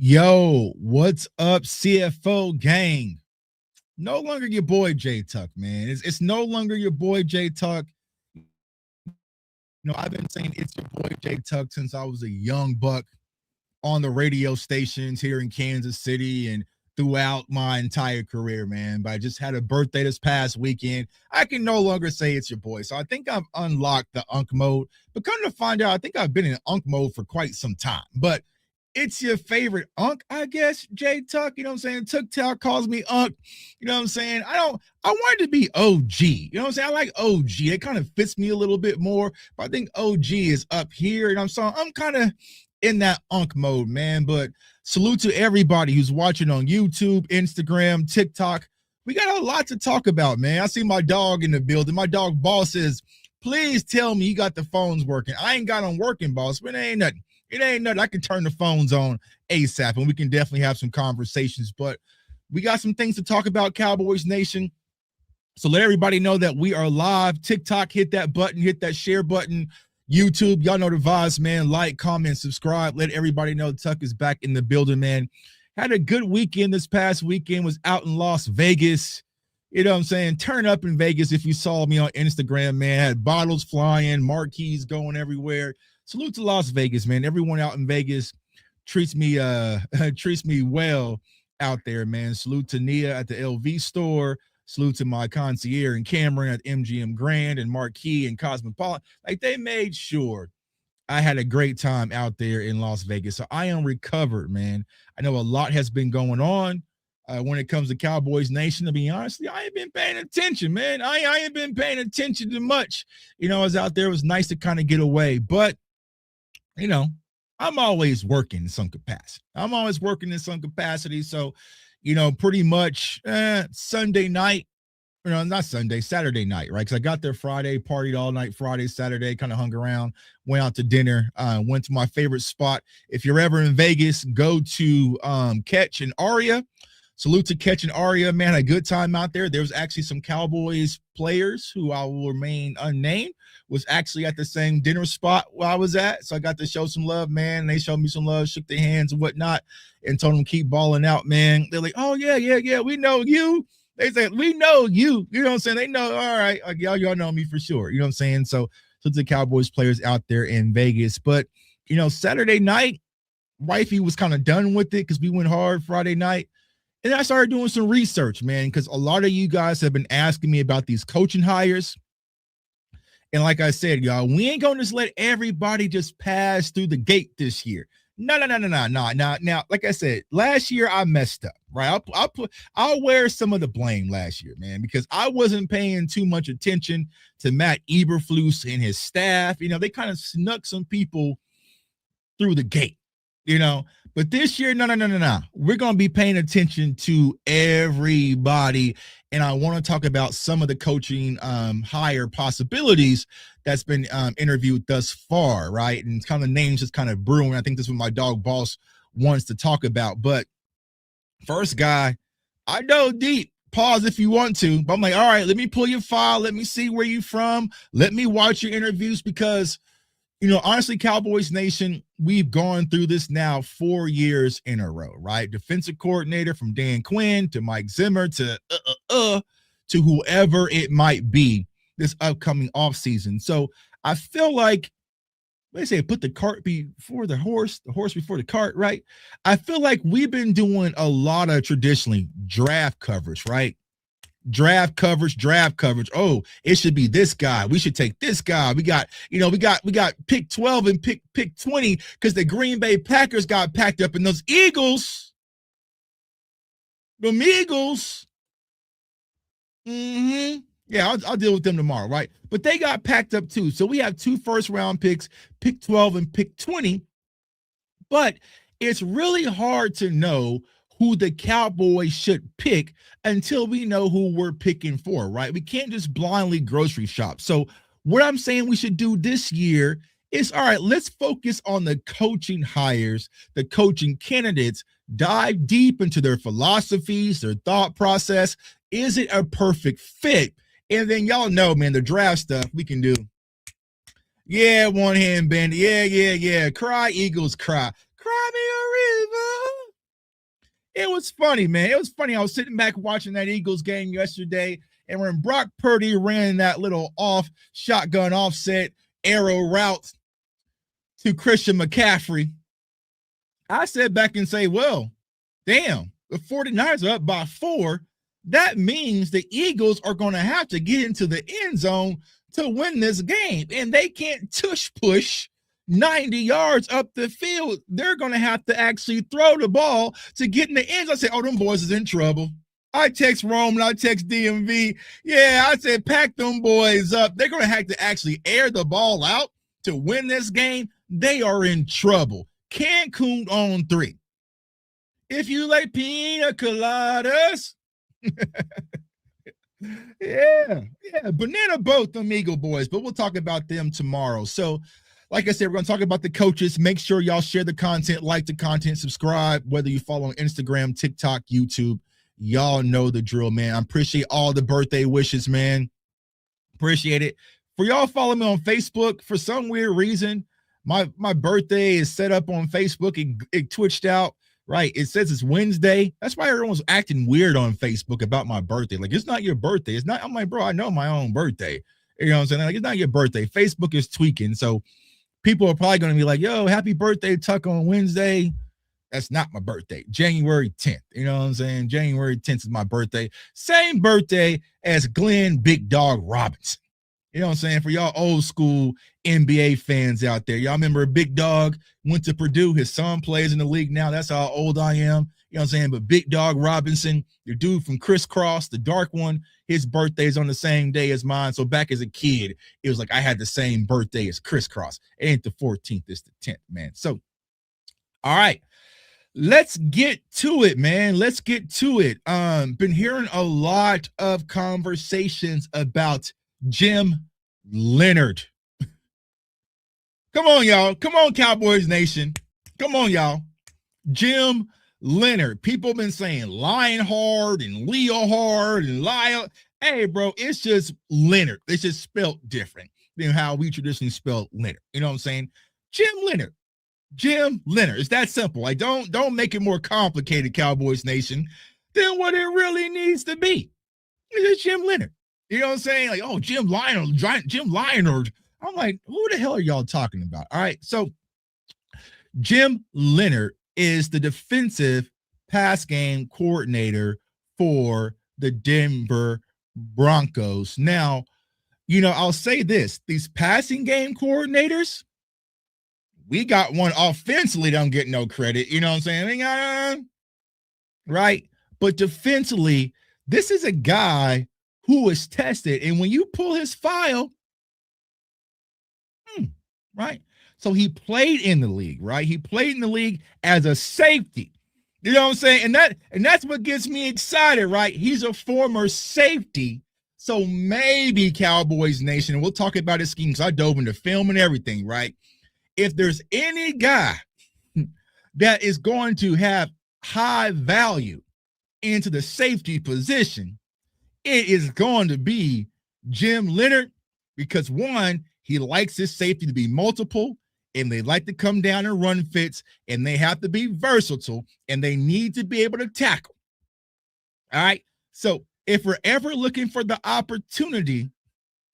Yo, what's up, CFO gang? No longer your boy J Tuck, man. It's no longer your boy J Tuck. I've been saying it's your boy J Tuck since I was a young buck on the radio stations here in Kansas City and throughout my entire career, man. But I just had a birthday this past weekend. I can no longer say it's your boy. So I think I've unlocked the Unk mode. But come to find out, I think I've been in Unk mode for quite some time. But it's your favorite Unk, I guess, J Tuck. You know what I'm saying? Tuck Tuck calls me Unk. You know what I'm saying? I wanted to be OG. You know what I'm saying? I like OG. It kind of fits me a little bit more. But I think OG is up here. And I'm kind of in that Unk mode, man. But salute to everybody who's watching on YouTube, Instagram, TikTok. We got a lot to talk about, man. I see my dog in the building. My dog Boss says, please tell me you got the phones working. I ain't got them working, Boss, but it ain't nothing. It ain't nothing. I can turn the phones on ASAP, and we can definitely have some conversations. But we got some things to talk about, Cowboys Nation. So let everybody know that we are live. TikTok, hit that button, hit that share button. YouTube, y'all know the vibes, man. Like, comment, subscribe. Let everybody know Tuck is back in the building, man. Had a good weekend this past weekend. Was out in Las Vegas. You know what I'm saying? Turn up in Vegas if you saw me on Instagram, man. Had bottles flying, marquees going everywhere. Salute to Las Vegas, man. Everyone out in Vegas treats me well out there, man. Salute to Nia at the LV store. Salute to my concierge and Cameron at MGM Grand and Marquee and Cosmopolitan. Like, they made sure I had a great time out there in Las Vegas. So I am recovered, man. I know a lot has been going on when it comes to Cowboys Nation. To be honest, I ain't been paying attention, man. I ain't been paying attention to much. I was out there. It was nice to kind of get away. But, I'm always working in some capacity. So, pretty much Sunday night, not Sunday, Saturday night, right? Because I got there Friday, partied all night Friday, Saturday, kind of hung around, went out to dinner, went to my favorite spot. If you're ever in Vegas, go to Catch and Aria. Salute to Catch and Aria, man. A good time out there. There was actually some Cowboys players who I will remain unnamed was actually at the same dinner spot where I was at. So I got to show some love, man. They showed me some love, shook their hands and whatnot, and told them keep balling out, man. They're like, oh, yeah, we know you. They said, we know you. You know what I'm saying? They know, all right, y'all know me for sure. You know what I'm saying? So to the Cowboys players out there in Vegas. But, Saturday night, wifey was kind of done with it because we went hard Friday night. And I started doing some research, man, because a lot of you guys have been asking me about these coaching hires. And like I said, y'all, we ain't going to just let everybody just pass through the gate this year. No. Now, like I said, last year I messed up, right? I'll wear some of the blame last year, man, because I wasn't paying too much attention to Matt Eberflus and his staff. They kind of snuck some people through the gate, But this year, no. We're going to be paying attention to everybody. And I want to talk about some of the coaching hire possibilities that's been interviewed thus far, right? And kind of names just kind of brewing. I think this is what my dog Boss wants to talk about. But first guy, I know deep. Pause if you want to. But I'm like, all right, let me pull your file. Let me see where you're from. Let me watch your interviews because honestly, Cowboys Nation, we've gone through this now 4 years in a row, right? Defensive coordinator from Dan Quinn to Mike Zimmer to whoever it might be this upcoming offseason. So I feel like, they say, put the cart before the horse before the cart, right? I feel like we've been doing a lot of traditionally draft coverage, right? Draft coverage. Oh, it should be this guy. We should take this guy. We got pick 12 and pick 20 because the Green Bay Packers got packed up in those Eagles. Them Eagles. Yeah, I'll deal with them tomorrow, right? But they got packed up too. So we have 2 first-round picks, pick 12 and pick 20. But it's really hard to know who the Cowboys should pick until we know who we're picking for, right? We can't just blindly grocery shop. So what I'm saying we should do this year is, all right, let's focus on the coaching hires, the coaching candidates, dive deep into their philosophies, their thought process. Is it a perfect fit? And then y'all know, man, the draft stuff we can do. Yeah, one hand bandit. Yeah. Cry, Eagles, cry. Cry me a river. It was funny, man. It was funny. I was sitting back watching that Eagles game yesterday, and when Brock Purdy ran that little shotgun offset arrow route to Christian McCaffrey, I sat back and say, well, damn, the 49ers are up by 4. That means the Eagles are going to have to get into the end zone to win this game, and they can't tush push 90 yards up the field. They're going to have to actually throw the ball to get in the end zone. I said, oh, them boys is in trouble. I text Rome and I text DMV. Yeah, I said, pack them boys up. They're going to have to actually air the ball out to win this game. They are in trouble. Cancun on 3. If you like pina coladas, yeah, banana boat, them Eagle boys, but we'll talk about them tomorrow. So, like I said, we're going to talk about the coaches. Make sure y'all share the content, like the content, subscribe, whether you follow on Instagram, TikTok, YouTube. Y'all know the drill, man. I appreciate all the birthday wishes, man. Appreciate it. For y'all follow me on Facebook, for some weird reason, my birthday is set up on Facebook. It twitched out. Right. It says it's Wednesday. That's why everyone's acting weird on Facebook about my birthday. Like, it's not your birthday. It's not. I'm like, bro, I know my own birthday. You know what I'm saying? Like, it's not your birthday. Facebook is tweaking. So people are probably going to be like, yo, happy birthday, Tuck, on Wednesday. That's not my birthday. January 10th. You know what I'm saying? January 10th is my birthday. Same birthday as Glenn Big Dog Robinson. You know what I'm saying? For y'all old school NBA fans out there, y'all remember Big Dog went to Purdue. His son plays in the league now. That's how old I am. You know what I'm saying? But Big Dog Robinson, your dude from Crisscross, the dark one, his birthday is on the same day as mine. So back as a kid, it was like I had the same birthday as Crisscross. It ain't the 14th, it's the 10th, man. So, all right. Let's get to it, man. Let's get to it. Been hearing a lot of conversations about Jim Leonard. Come on, y'all. Come on, Cowboys Nation. Come on, y'all. Jim Leonard. People have been saying Lionheart and Leohard and Lyle. Hey, bro, it's just Leonard. It's just spelled different than how we traditionally spell Leonard. You know what I'm saying? Jim Leonard. Jim Leonard. It's that simple. Like, don't make it more complicated, Cowboys Nation, than what it really needs to be. It's just Jim Leonard. You know what I'm saying? Like, oh, Jim Leonard. I'm like, who the hell are y'all talking about? All right. So Jim Leonard is the defensive pass game coordinator for the Denver Broncos. Now, you know, I'll say this, these passing game coordinators, we got one offensively that don't get no credit. You know what I'm saying? Right? But defensively, this is a guy who was tested. And when you pull his file, right? So he played in the league, right? He played in the league as a safety. You know what I'm saying? And that's what gets me excited, right? He's a former safety. So maybe Cowboys Nation, and we'll talk about his scheme because I dove into film and everything, right? If there's any guy that is going to have high value into the safety position, it is going to be Jim Leonard, because one, he likes his safety to be multiple, and they like to come down and run fits, and they have to be versatile, and they need to be able to tackle. All right. So if we're ever looking for the opportunity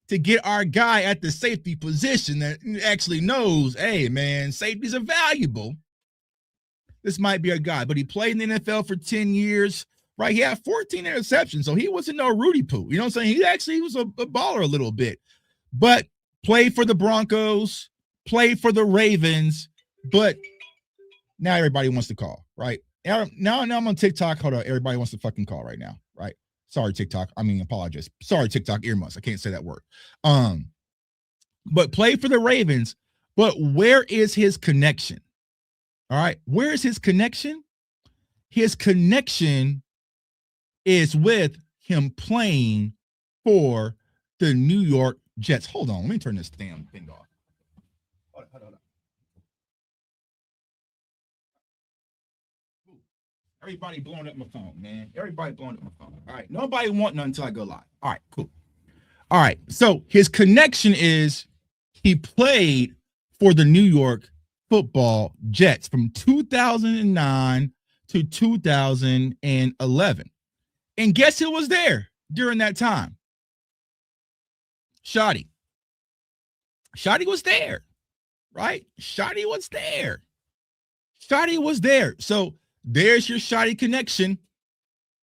to get our guy at the safety position that actually knows, hey, man, safeties are valuable, this might be a guy. But he played in the NFL for 10 years. Right, he had 14 interceptions, so he wasn't no Rudy Poo. You know what I'm saying? He was a baller a little bit, but played for the Broncos, played for the Ravens, but now everybody wants to call, right? Now I'm on TikTok. Hold on, everybody wants to fucking call right now, right? Sorry, TikTok. I mean, apologize. Sorry, TikTok earmuffs. I can't say that word. But played for the Ravens, but where is his connection? All right, where is his connection? His connection is with him playing for the New York Jets. Hold on, let me turn this damn thing off. Hold on. Everybody blowing up my phone, man. Everybody blowing up my phone. All right, nobody want none until I go live. All right, cool. All right, so his connection is he played for the New York Football Jets from 2009 to 2011. And guess who was there during that time? Shotty. Shotty was there, right? Shotty was there. Shotty was there. So there's your Shotty connection.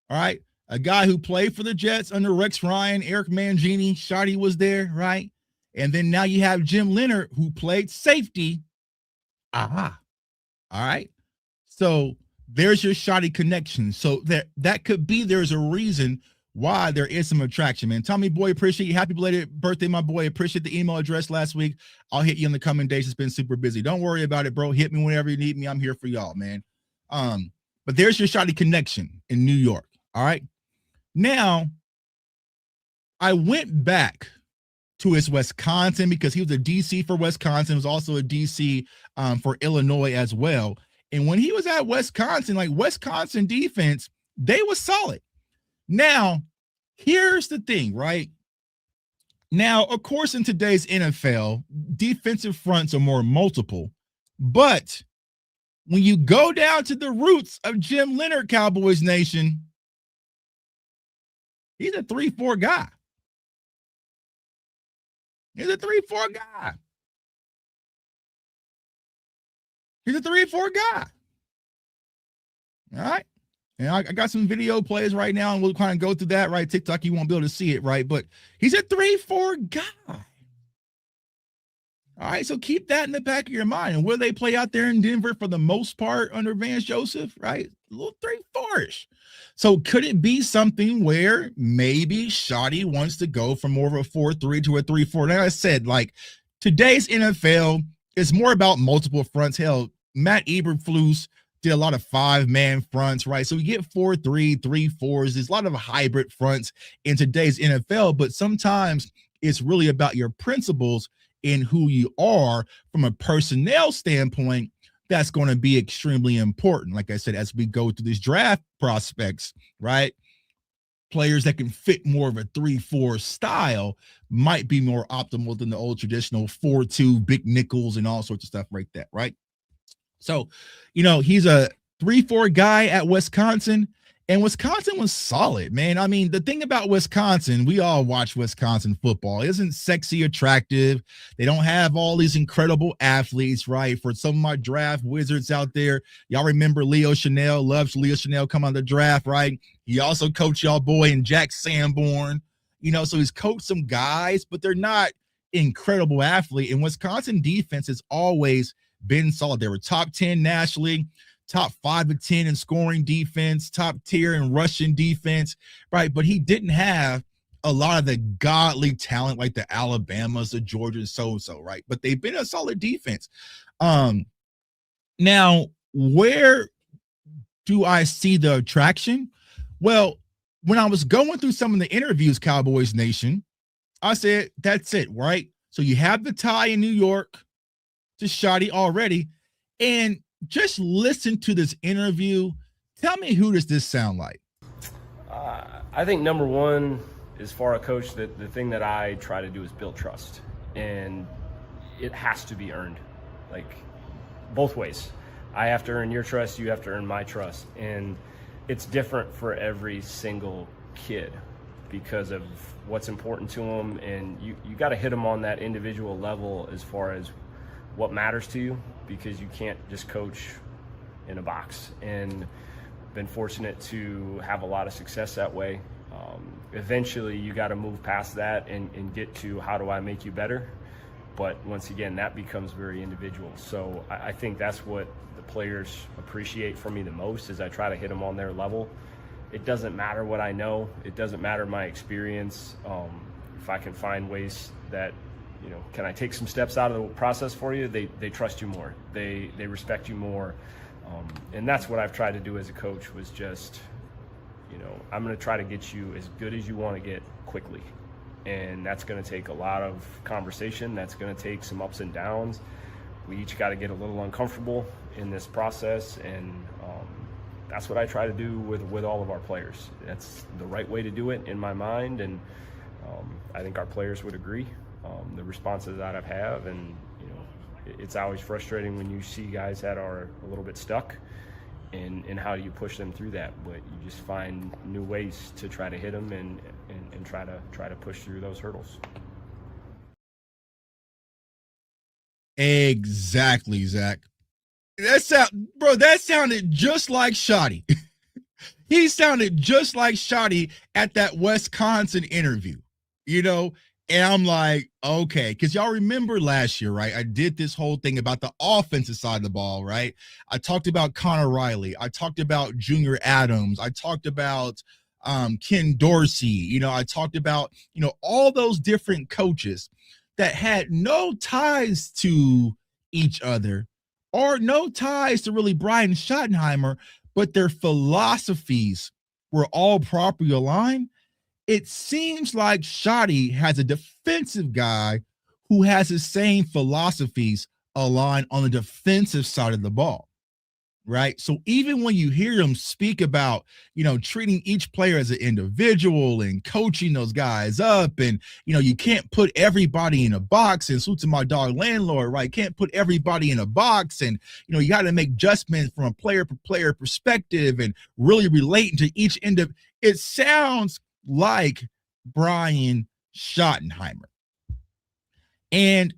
All right. A guy who played for the Jets under Rex Ryan, Eric Mangini. Shotty was there, right? And then now you have Jim Leonard, who played safety. Aha. All right. So there's your Shotty connection. So that could be there's a reason why there is some attraction, man. Tommy boy, appreciate you. Happy belated birthday, my boy. Appreciate the email address last week. I'll hit you in the coming days. It's been super busy. Don't worry about it, bro. Hit me whenever you need me. I'm here for y'all, man. But there's your Shotty connection in New York. All right. Now, I went back to his Wisconsin because he was a DC for Wisconsin. Was also a DC for Illinois as well. And when he was at Wisconsin, like Wisconsin defense, they was solid. Now, here's the thing, right? Now, of course, in today's NFL, defensive fronts are more multiple. But when you go down to the roots of Jim Leonard, Cowboys Nation, he's a 3-4 guy. He's a 3-4 guy. He's a 3-4 guy. All right. And I got some video plays right now, and we'll kind of go through that, right? TikTok, you won't be able to see it, right? But he's a 3-4 guy. All right, so keep that in the back of your mind. And where they play out there in Denver for the most part under Vance Joseph, right? A little 3-4-ish. So could it be something where maybe Shotty wants to go from more of a 4-3 to a 3-4? Like I said, like today's NFL is more about multiple fronts. Hell, Matt Eberflus did a lot of 5-man fronts, right? So we get 4-3, 3-4s. There's a lot of hybrid fronts in today's NFL, but sometimes it's really about your principles in who you are from a personnel standpoint. That's going to be extremely important. Like I said, as we go through these draft prospects, right? Players that can fit more of a 3-4 style might be more optimal than the old traditional 4-2 big nickels and all sorts of stuff like that, right? So, he's a 3-4 guy at Wisconsin, and Wisconsin was solid, man. I mean, the thing about Wisconsin, we all watch Wisconsin football. It isn't sexy, attractive. They don't have all these incredible athletes, right? For some of my draft wizards out there, y'all remember Leo Chanel, loves Leo Chanel come on the draft, right? He also coached y'all boy and Jack Sanborn, so he's coached some guys, but they're not incredible athlete. And Wisconsin defense has always been solid. They were top 10 nationally, top 5 to 10 in scoring defense, top tier in rushing defense, right? But he didn't have a lot of the godly talent like the Alabamas, the Georgias, so, right? But they've been a solid defense. Now, where do I see the attraction? Well, when I was going through some of the interviews, Cowboys Nation, I said, that's it, right? So you have the tie in New York to Shotty already, and just listen to this interview. Tell me, who does this sound like? I think number one is for a coach that the thing that I try to do is build trust, and it has to be earned, like both ways. I have to earn your trust, you have to earn my trust, and it's different for every single kid because of what's important to them, and you got to hit them on that individual level as far as what matters to you, because you can't just coach in a box. And been fortunate to have a lot of success that way. Eventually you got to move past that and get to how do I make you better. But once again, that becomes very individual. So I think that's what the players appreciate from me the most, is I try to hit them on their level. It doesn't matter what I know. It doesn't matter my experience. If I can find ways that, can I take some steps out of the process for you? They trust you more. They respect you more. And that's what I've tried to do as a coach, was just, I'm going to try to get you as good as you want to get quickly. And that's going to take a lot of conversation. That's going to take some ups and downs. We each got to get a little uncomfortable in this process. And that's what I try to do with all of our players. That's the right way to do it in my mind. And I think our players would agree. The responses that I've had, and it's always frustrating when you see guys that are a little bit stuck, and how do you push them through that? But you just find new ways to try to hit them and try to push through those hurdles. Exactly, Zach. That sounded just like Shotty. He sounded just like Shotty at that Wisconsin interview, and I'm like, okay, because y'all remember last year, right? I did this whole thing about the offensive side of the ball, right? I talked about Connor Riley. I talked about Junior Adams. I talked about Ken Dorsey. I talked about, all those different coaches that had no ties to each other or no ties to really Brian Schottenheimer, but their philosophies were all properly aligned. It seems like Shotty has a defensive guy who has the same philosophies aligned on the defensive side of the ball, right? So even when you hear him speak about, treating each player as an individual and coaching those guys up, and, you can't put everybody in a box, and salute to my dog Landlord, right? Can't put everybody in a box, and, you got to make adjustments from a player perspective and really relating to each it sounds like Brian Schottenheimer. And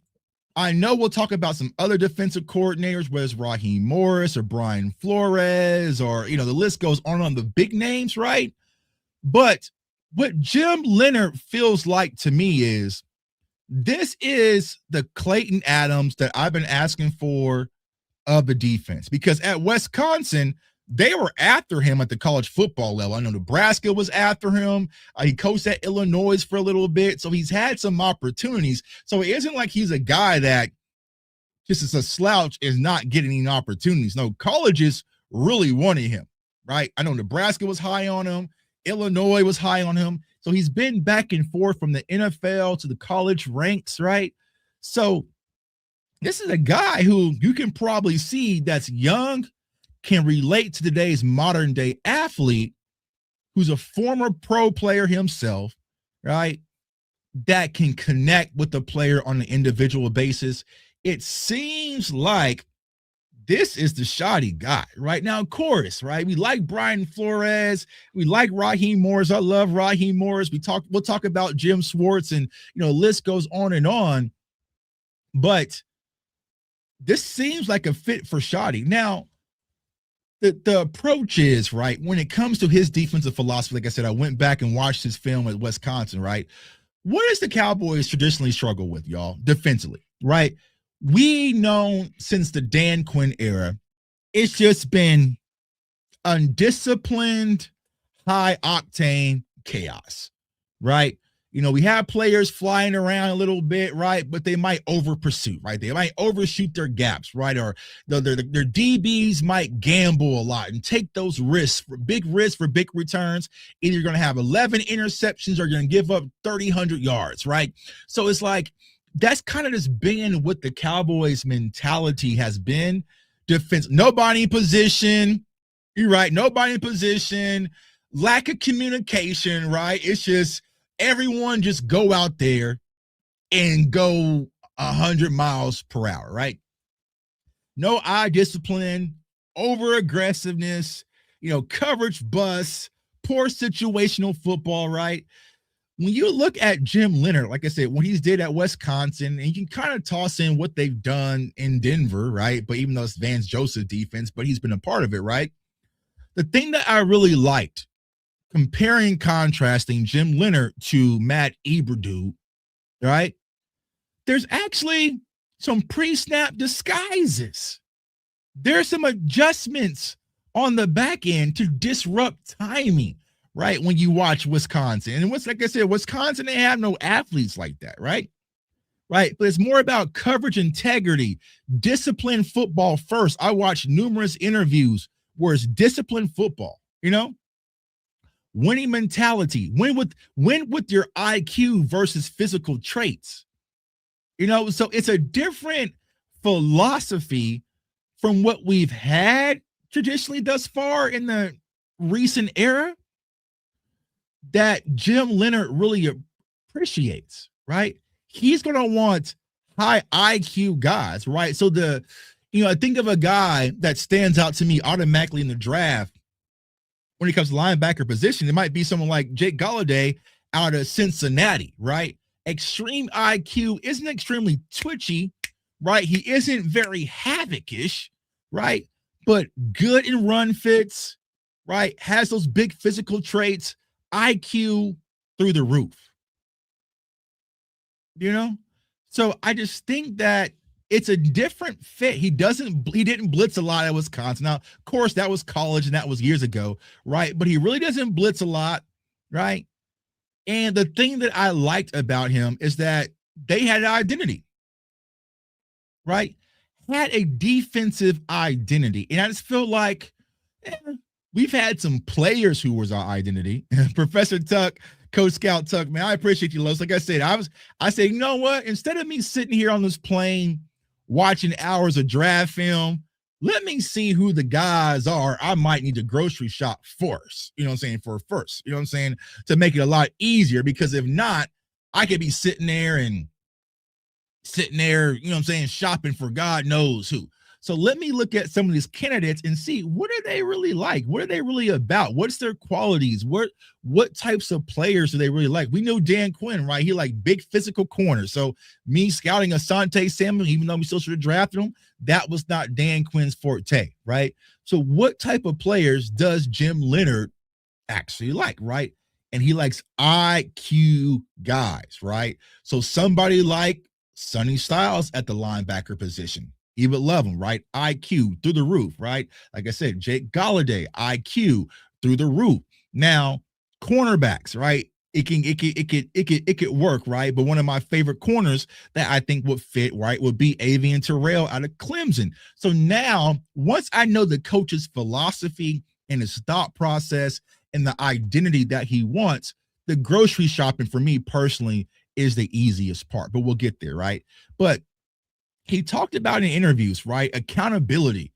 I know we'll talk about some other defensive coordinators, whether it's Raheem Morris or Brian Flores, or, the list goes on the big names, right? But what Jim Leonard feels like to me is this is the Clayton Adams that I've been asking for of the defense, because at Wisconsin, they were after him at the college football level. I know Nebraska was after him. He coached at Illinois for a little bit, so he's had some opportunities. So it isn't like he's a guy that just is a slouch, is not getting any opportunities. No, colleges really wanted him, right? I know Nebraska was high on him. Illinois was high on him. So he's been back and forth from the NFL to the college ranks, right? So this is a guy who you can probably see that's young, can relate to today's modern day athlete, who's a former pro player himself, right? That can connect with the player on an individual basis. It seems like this is the Shotty guy right now. Of course, right? We like Brian Flores. We like Raheem Morris. I love Raheem Morris. We'll talk about Jim Schwartz, and, list goes on and on. But this seems like a fit for Shotty. Now, the approach is, right, when it comes to his defensive philosophy, like I said, I went back and watched his film at Wisconsin, right? What does the Cowboys traditionally struggle with, y'all, defensively, right? We know since the Dan Quinn era, it's just been undisciplined, high-octane chaos, right? We have players flying around a little bit, right? But they might over-pursue, right? They might overshoot their gaps, right? Or their DBs might gamble a lot and take those risks for big returns. Either you're going to have 11 interceptions or you're going to give up 3,000 yards, right? So it's like, that's kind of just been what the Cowboys mentality has been. Defense, nobody in position. You're right. Nobody in position. Lack of communication, right? It's just, everyone just go out there and go 100 miles per hour, right? No eye discipline, over aggressiveness, coverage bust, poor situational football, right? When you look at Jim Leonard, like I said, what he's did at Wisconsin, and you can kind of toss in what they've done in Denver, right? But even though it's Vance Joseph defense, but he's been a part of it, right? The thing that I really liked, comparing, contrasting Jim Leonard to Matt Eberflus, right? There's actually some pre-snap disguises. There's some adjustments on the back end to disrupt timing, right? When you watch Wisconsin. And like I said, Wisconsin, they have no athletes like that, right? Right. But it's more about coverage integrity, disciplined football first. I watched numerous interviews where it's disciplined football, winning mentality, win with your IQ versus physical traits. So it's a different philosophy from what we've had traditionally thus far in the recent era that Jim Leonard really appreciates, right? He's going to want high IQ guys, right? So I think of a guy that stands out to me automatically in the draft when it comes to linebacker position. It might be someone like Jake Galladay out of Cincinnati, right? Extreme IQ, isn't extremely twitchy, right? He isn't very havoc-ish, right? But good in run fits, right? Has those big physical traits, IQ through the roof. So I just think that it's a different fit. He didn't blitz a lot at Wisconsin. Now, of course, that was college and that was years ago, right? But he really doesn't blitz a lot, right? And the thing that I liked about him is that they had an identity, right? Had a defensive identity. And I just feel like we've had some players who was our identity. Professor Tuck, Coach Scout Tuck, man, I appreciate you, Los. Like I said, I said, you know what? Instead of me sitting here on this plane watching hours of draft film, let me see who the guys are I might need to grocery shop first, for first, to make it a lot easier, because if not, I could be sitting there, shopping for God knows who. So let me look at some of these candidates and see, what are they really like? What are they really about? What's their qualities? What types of players do they really like? We know Dan Quinn, right? He like big physical corners. So me scouting Asante Samuel, even though we still should have drafted him, that was not Dan Quinn's forte, right? So what type of players does Jim Leonard actually like, right? And he likes IQ guys, right? So somebody like Sonny Styles at the linebacker position, he would love him, right? IQ through the roof, right? Like I said, Jake Galladay, IQ through the roof. Now, cornerbacks, right? It could work, right? But one of my favorite corners that I think would fit, right, would be Avian Terrell out of Clemson. So now, once I know the coach's philosophy and his thought process and the identity that he wants, the grocery shopping for me personally is the easiest part, but we'll get there, right? But he talked about in interviews, right? Accountability,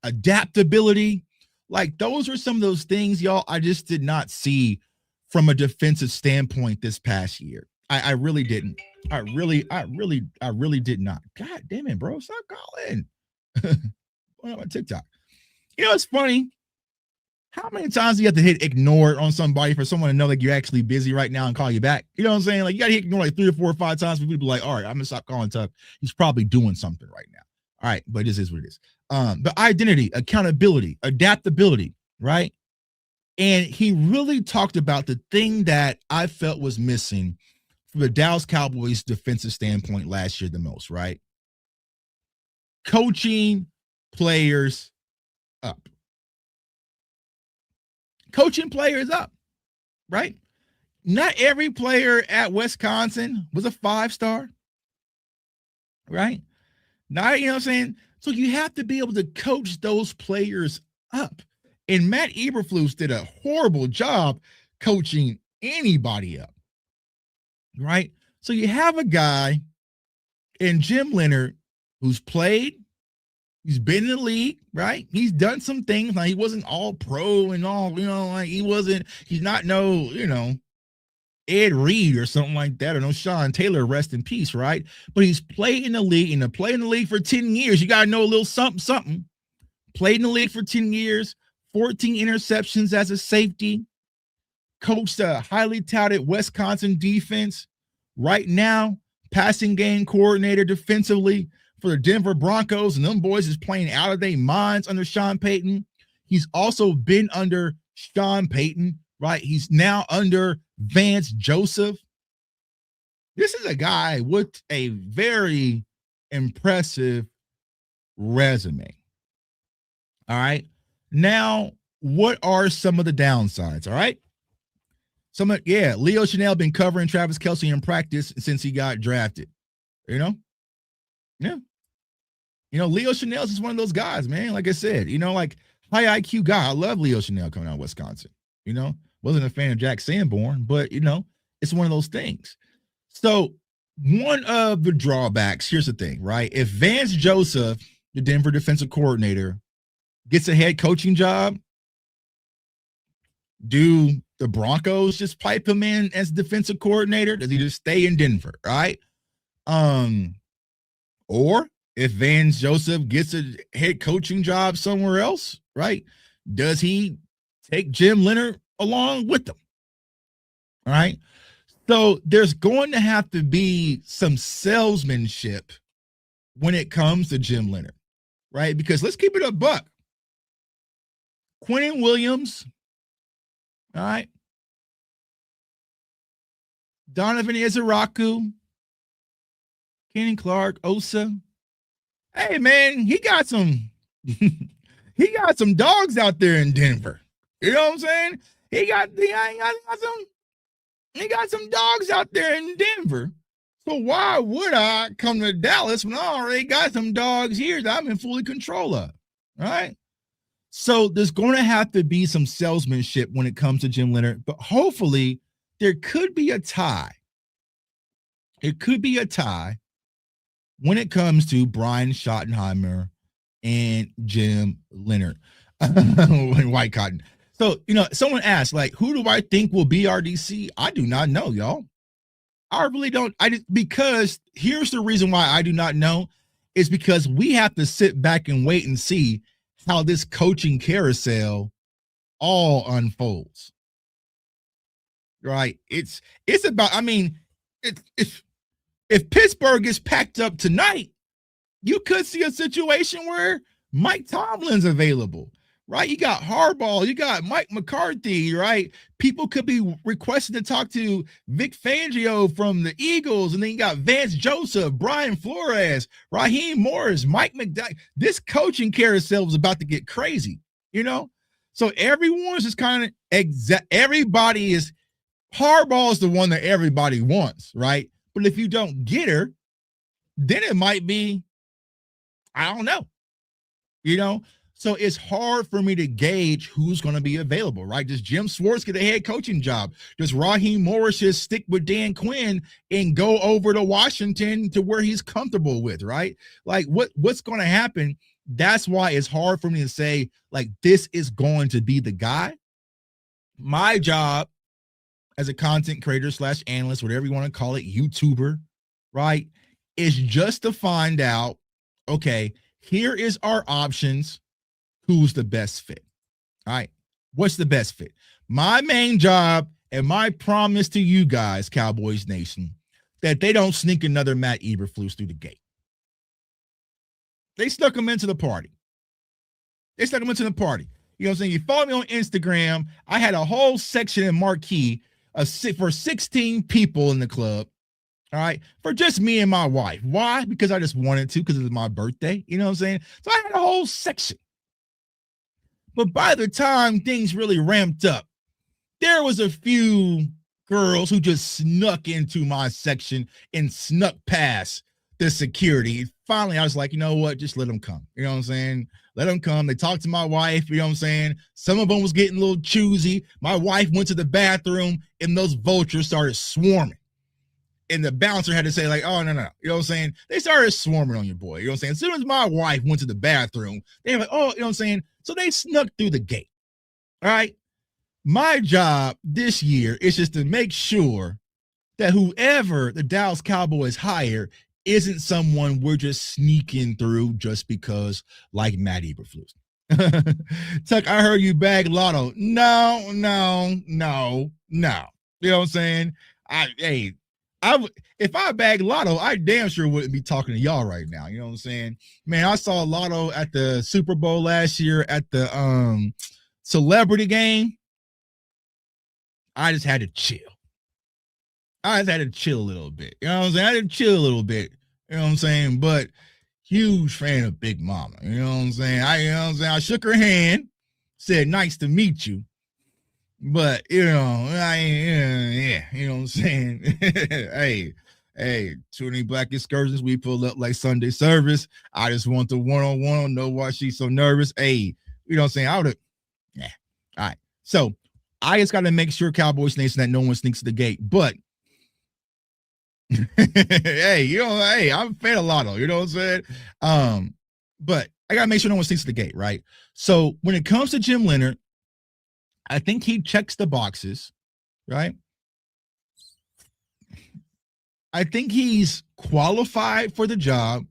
adaptability. Like, those are some of those things, y'all, I just did not see from a defensive standpoint this past year. I really didn't. I really did not. God damn it, bro. Stop calling. On my TikTok. It's funny. How many times do you have to hit ignore on somebody for someone to know that you're actually busy right now and call you back? You know what I'm saying? Like, you got to hit ignore like 3 or 4 or 5 times for people to be like, all right, I'm going to stop calling Tuck. He's probably doing something right now. All right, but this is what it is. But identity, accountability, adaptability, right? And he really talked about the thing that I felt was missing from the Dallas Cowboys defensive standpoint last year the most, right? Coaching players up. Coaching players up, right? Not every player at Wisconsin was a 5-star, right? Not, you know what I'm saying? So you have to be able to coach those players up. And Matt Eberflus did a horrible job coaching anybody up, right? So you have a guy in Jim Leonard who's played, he's been in the league, right? He's done some things. Now, he wasn't all pro and all, like he's not no, Ed Reed or something like that, or no Sean Taylor, rest in peace, right? But he's played in the league, and to play in the league for 10 years, you got to know a little something. Played in the league for 10 years, 14 interceptions as a safety, coached a highly touted Wisconsin defense. Right now, passing game coordinator defensively for the Denver Broncos, and them boys is playing out of their minds under Sean Payton. He's also been under Sean Payton, right? He's now under Vance Joseph. This is a guy with a very impressive resume. All right. Now, what are some of the downsides? All right. Leo Chanel been covering Travis Kelce in practice since he got drafted. Yeah. Leo Chanel is one of those guys, man. Like I said, like high IQ guy. I love Leo Chanel coming out of Wisconsin. Wasn't a fan of Jack Sanborn, but it's one of those things. So one of the drawbacks, here's the thing, right? If Vance Joseph, the Denver defensive coordinator, gets a head coaching job, do the Broncos just pipe him in as defensive coordinator? Does he just stay in Denver, right? Or if Vance Joseph gets a head coaching job somewhere else, right? Does he take Jim Leonard along with him? All right. So there's going to have to be some salesmanship when it comes to Jim Leonard, right? Because let's keep it a buck. Quentin Williams, all right. Donovan Izaraku, Kenny Clark, Osa. Hey man, he got some dogs out there in Denver. You know what I'm saying? He got some dogs out there in Denver. So why would I come to Dallas when I already got some dogs here that I'm in fully control of? Right? So there's going to have to be some salesmanship when it comes to Jim Leonard, but hopefully there could be a tie. It could be a tie when it comes to Brian Schottenheimer and Jim Leonard. White Cotton. So, someone asked, like, who do I think will be our DC? I do not know, y'all. I really don't. Because here's the reason why I do not know is because we have to sit back and wait and see how this coaching carousel all unfolds. Right? It's about, if Pittsburgh is packed up tonight, you could see a situation where Mike Tomlin's available, right? You got Harbaugh, you got Mike McCarthy, right? People could be requested to talk to Vic Fangio from the Eagles, and then you got Vance Joseph, Brian Flores, Raheem Morris, Mike McDowell. This coaching carousel is about to get crazy, So everyone's just kind of everybody is. Harbaugh is the one that everybody wants, right? But if you don't get her, then it might be, I don't know, So it's hard for me to gauge who's going to be available, right? Does Jim Schwartz get a head coaching job? Does Raheem Morris just stick with Dan Quinn and go over to Washington to where he's comfortable with, right? Like what's going to happen? That's why it's hard for me to say, like, this is going to be the guy. My job as a content creator / analyst, whatever you want to call it, YouTuber, right, is just to find out, okay, here is our options. Who's the best fit? All right. What's the best fit? My main job and my promise to you guys, Cowboys Nation, that they don't sneak another Matt Eberflus through the gate. They snuck him into the party. You know what I'm saying? You follow me on Instagram. I had a whole section in Marquee for 16 people in the club. All right. For just me and my wife. Why? Because I just wanted to, because it was my birthday. You know what I'm saying? So I had a whole section. But by the time things really ramped up, there was a few girls who just snuck into my section and snuck past the security. Finally, I was like, you know what? Just let them come. You know what I'm saying? Let them come. They talked to my wife. You know what I'm saying? Some of them was getting a little choosy. My wife went to the bathroom and those vultures started swarming. And the bouncer had to say, like, oh, no. You know what I'm saying? They started swarming on your boy. You know what I'm saying? As soon as my wife went to the bathroom, they were like, oh, you know what I'm saying? So they snuck through the gate. All right. My job this year is just to make sure that whoever the Dallas Cowboys hire isn't someone we're just sneaking through just because, like Matt Eberflus. Tuck, I heard you bag lotto. No. You know what I'm saying? If I bag lotto, I damn sure wouldn't be talking to y'all right now. You know what I'm saying? Man, I saw lotto at the Super Bowl last year at the celebrity game. I just had to chill. I just had to chill a little bit. You know what I'm saying? I had to chill a little bit. You know what I'm saying? But huge fan of Big Mama. You know what I'm saying? I shook her hand, said, nice to meet you. But, you know what I'm saying? hey, 20 black excursions, we pull up like Sunday service. I just want the one-on-one, know why she's so nervous. Hey, you know what I'm saying? All right. So I just got to make sure, Cowboys Nation, that no one sneaks to the gate. But I'm a fan of lotto, you know what I'm saying? But I got to make sure no one sneaks to the gate, right? So when it comes to Jim Leonard, I think he checks the boxes, right? I think he's qualified for the job.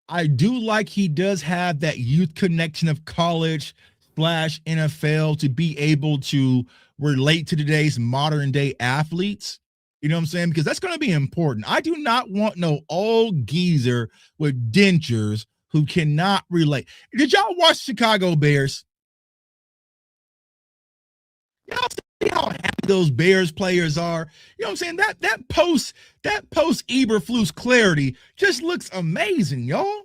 I do like he does have that youth connection of college / NFL to be able to relate to today's modern day athletes. You know what I'm saying? Because that's going to be important. I do not want no old geezer with dentures who cannot relate. Did y'all watch Chicago Bears? Y'all see how happy those Bears players are? You know what I'm saying? That post Eberflus clarity just looks amazing, y'all.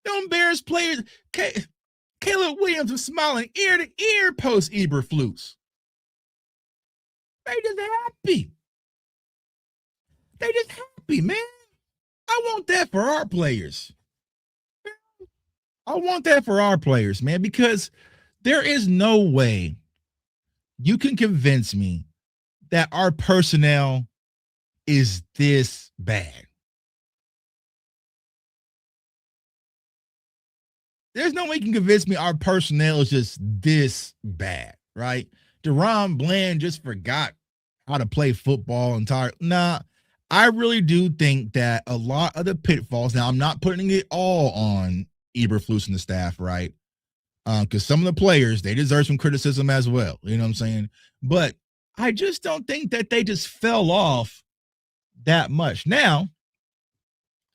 Them Bears players, Caleb Williams was smiling ear to ear post Eberflus. They just happy. They just happy, man. I want that for our players. I want that for our players, man, because there is no way you can convince me that our personnel is this bad. There's no way you can convince me our personnel is just this bad, right? Deron Bland just forgot how to play football entirely. Nah, I really do think that a lot of the pitfalls, now I'm not putting it all on Eberflus and the staff, right? Because some of the players, they deserve some criticism as well. You know what I'm saying? But I just don't think that they just fell off that much. Now,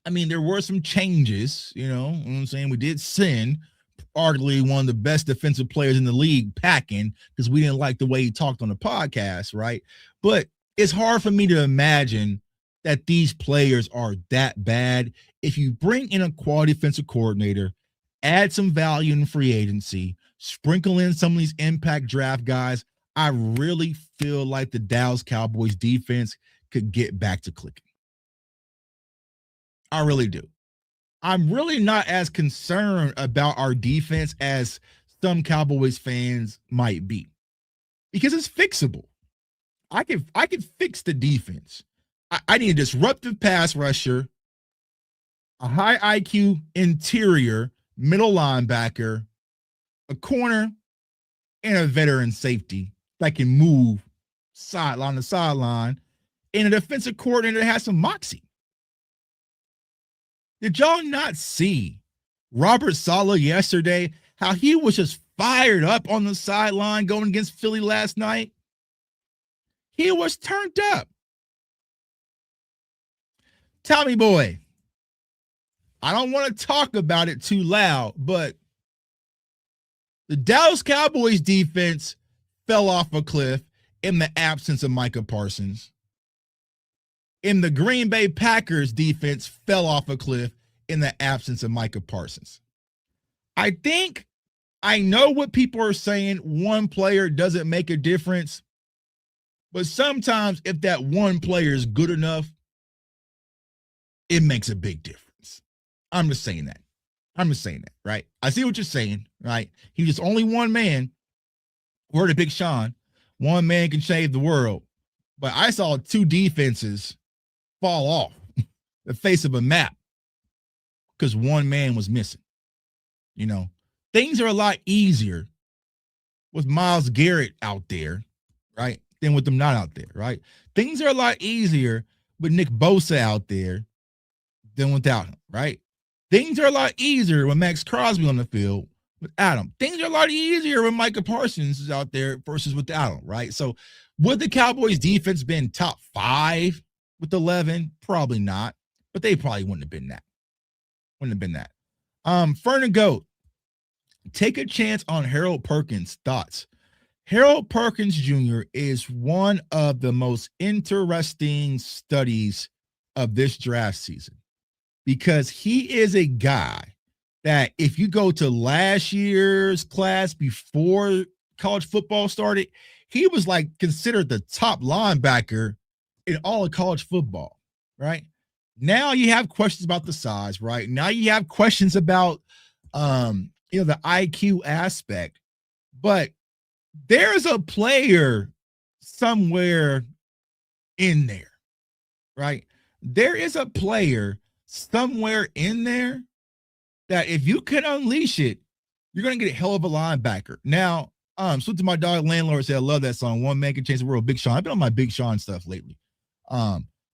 I mean, there were some changes, you know what I'm saying? We did send arguably one of the best defensive players in the league packing because we didn't like the way he talked on the podcast, right? But it's hard for me to imagine that these players are that bad. If you bring in a quality defensive coordinator, add some value in free agency, sprinkle in some of these impact draft guys, I really feel like the Dallas Cowboys defense could get back to clicking. I really do. I'm really not as concerned about our defense as some Cowboys fans might be because it's fixable. I can fix the defense. I need a disruptive pass rusher, a high IQ interior middle linebacker, a corner, and a veteran safety that can move sideline to sideline, and a defensive coordinator that has some moxie. Did y'all not see Robert Saleh yesterday, how he was just fired up on the sideline going against Philly last night? He was turned up. Tommy boy, I don't want to talk about it too loud, but the Dallas Cowboys defense fell off a cliff in the absence of Micah Parsons. And the Green Bay Packers defense fell off a cliff in the absence of Micah Parsons. I think I know what people are saying. One player doesn't make a difference. But sometimes if that one player is good enough, it makes a big difference. I'm just saying that. Right? I see what you're saying, right? He's just only one man. Word of Big Sean. One man can save the world. But I saw two defenses fall off the face of a map because one man was missing. You know, things are a lot easier with Myles Garrett out there, right, than with them not out there, right? Things are a lot easier with Nick Bosa out there than without him, right? Things are a lot easier with Max Crosby on the field without him. Things are a lot easier when Micah Parsons is out there versus without him, right? So would the Cowboys defense been top 5 with 11? Probably not, but they probably wouldn't have been that. Fernan Goat, take a chance on Harold Perkins. Thoughts? Harold Perkins Jr. is one of the most interesting studies of this draft season because he is a guy that if you go to last year's class before college football started, he was like considered the top linebacker in all of college football, right? Now you have questions about the size, right? Now you have questions about the IQ aspect, but there's a player somewhere in there, right? There is a player somewhere in there that if you can unleash it, you're going to get a hell of a linebacker. Now, so to my dog landlord said, I love that song. One man can change the world. Big Sean. I've been on my Big Sean stuff lately.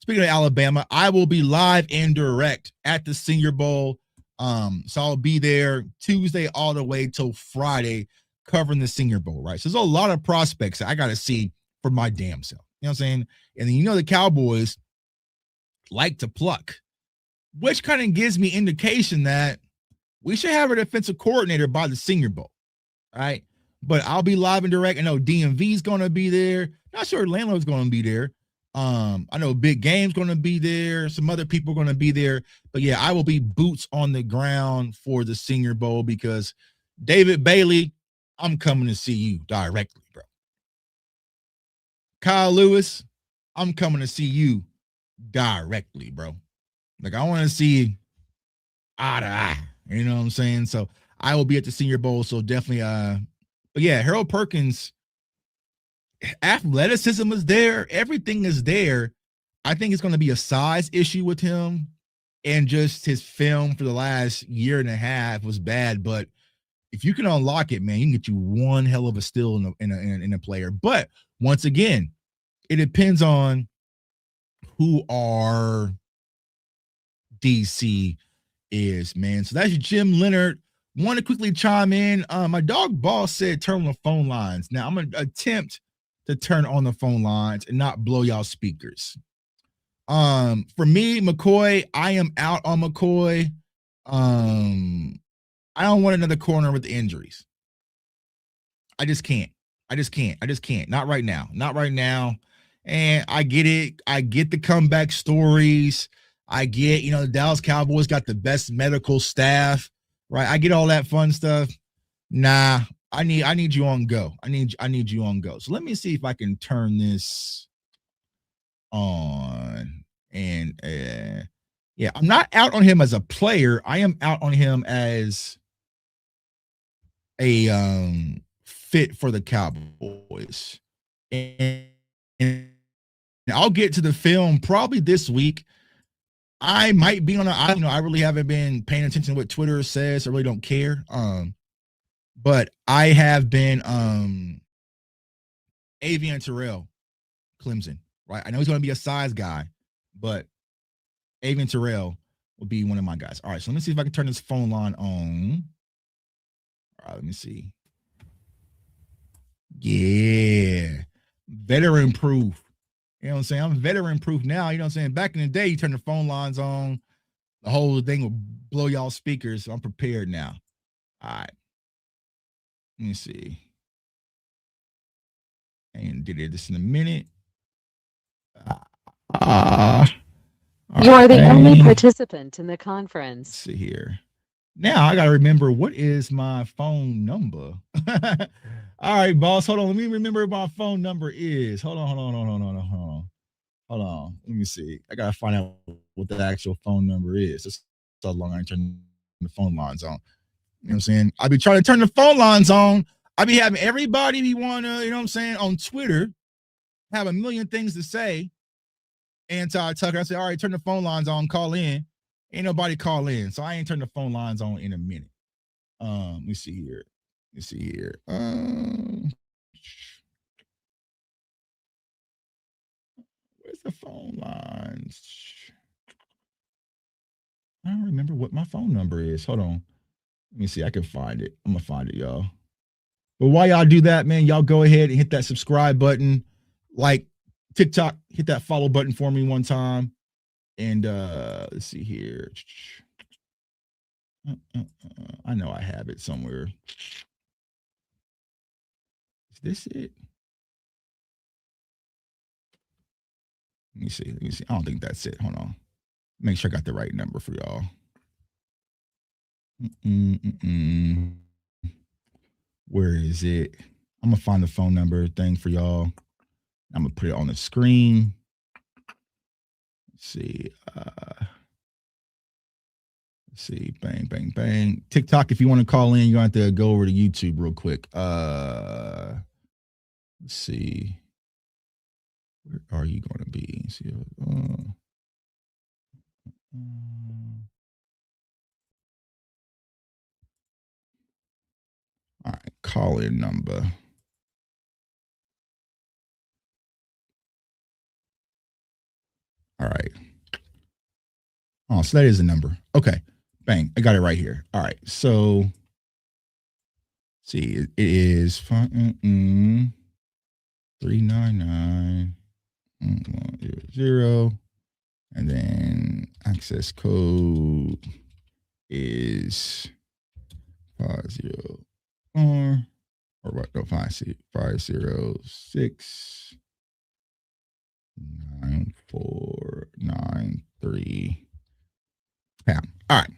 Speaking of Alabama, I will be live and direct at the Senior Bowl So I'll be there Tuesday all the way till Friday covering the Senior Bowl, right? So there's a lot of prospects I got to see for my damn self. You know what I'm saying? And then the Cowboys like to pluck, which kind of gives me indication that we should have a defensive coordinator by the Senior Bowl, right? But I'll be live and direct. I know DMV's going to be there. Not sure Landlord's going to be there. I know Big Game's going to be there. Some other people are going to be there. But yeah, I will be boots on the ground for the Senior Bowl because David Bailey, I'm coming to see you directly, bro. Kyle Lewis, I'm coming to see you directly, bro. Like, I want to see eye to eye. You know what I'm saying? So I will be at the Senior Bowl. So definitely, but yeah, Harold Perkins, athleticism is there. Everything is there. I think it's going to be a size issue with him, and just his film for the last year and a half was bad. But if you can unlock it, man, you can get you one hell of a steal in a player. But once again, it depends on who our DC is, man. So that's Jim Leonard. Want to quickly chime in. My dog boss said turn on the phone lines. Now I'm gonna attempt to turn on the phone lines and not blow y'all speakers. For me, McCoy, I am out on McCoy. I don't want another corner with injuries. I just can't. Not right now. And I get it. I get the comeback stories. I get, the Dallas Cowboys got the best medical staff, right? I get all that fun stuff. Nah, I need you on go. I need you on go. So let me see if I can turn this on. And yeah, I'm not out on him as a player. I am out on him as a fit for the Cowboys. And I'll get to the film probably this week. I might be on I really haven't been paying attention to what Twitter says. I really don't care. But I have been Avian Terrell, Clemson, right? I know he's going to be a size guy, but Avian Terrell will be one of my guys. All right, so let me see if I can turn this phone line on. All right, let me see. Yeah, veteran proof. You know what I'm saying? I'm veteran proof now. You know what I'm saying? Back in the day, you turn the phone lines on, the whole thing would blow y'all speakers. So I'm prepared now. All right. Let me see. And did it this in a minute. You are the only participant in the conference. Let's see here. Now I gotta remember what is my phone number. All right, boss. Hold on. Let me remember what my phone number is. Hold on. Let me see. I gotta find out what the actual phone number is. That's how long I turn the phone lines on. You know what I'm saying? I be trying to turn the phone lines on. I be having everybody be wanna, you know what I'm saying, on Twitter, have a million things to say. Anti-Tucker. I say, all right, turn the phone lines on, call in. Ain't nobody call in. So I ain't turn the phone lines on in a minute. Let me see here. Where's the phone lines? I don't remember what my phone number is. Hold on. Let me see. I can find it. I'm gonna find it, y'all. But while y'all do that, man, y'all go ahead and hit that subscribe button. Like TikTok, hit that follow button for me one time. And let's see here. I know I have it somewhere. Is this it? Let me see. I don't think that's it. Hold on. Make sure I got the right number for y'all. Where is it? I'm gonna find the phone number thing for y'all. I'm gonna put it on the screen. Let's see. Let's see. Bang, bang, bang. TikTok, if you want to call in, you're going to have to go over to YouTube real quick. Let's see. Where are you going to be? Let's see. All right. Call in number. All right. Oh, so that is the number. Okay. Bang. I got it right here. All right. So, see, it is 399 and then access code is 504 or what? No, 506 9493 pound. All right,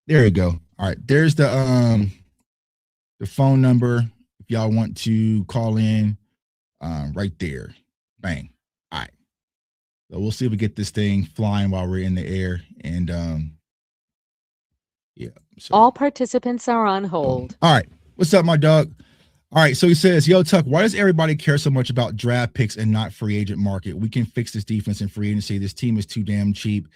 there you go. All right, there's the phone number if y'all want to call in. Right there, bang. All right, so we'll see if we get this thing flying while we're in the air, and yeah. So, All participants are on hold. all right, what's up, my dog? All right, so he says, yo, Tuck, why does everybody care so much about draft picks and not free agent market? We can fix this defense in free agency. This team is too damn cheap.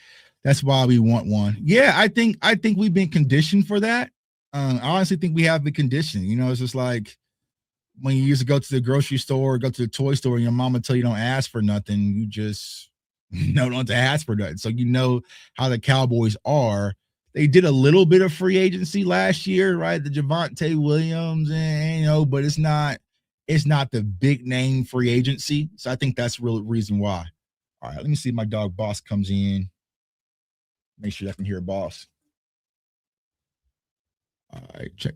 That's why we want one. Yeah, I think we've been conditioned for that. I honestly think we have been conditioned. You know, it's just like when you used to go to the grocery store or go to the toy store and your mama tell you don't ask for nothing, you just don't to ask for nothing. So you know how the Cowboys are. They did a little bit of free agency last year, right? The Javonte Williams, and but it's not the big name free agency. So I think that's the real reason why. All right, let me see if my dog Boss comes in. Make sure I can hear Boss. All right, check.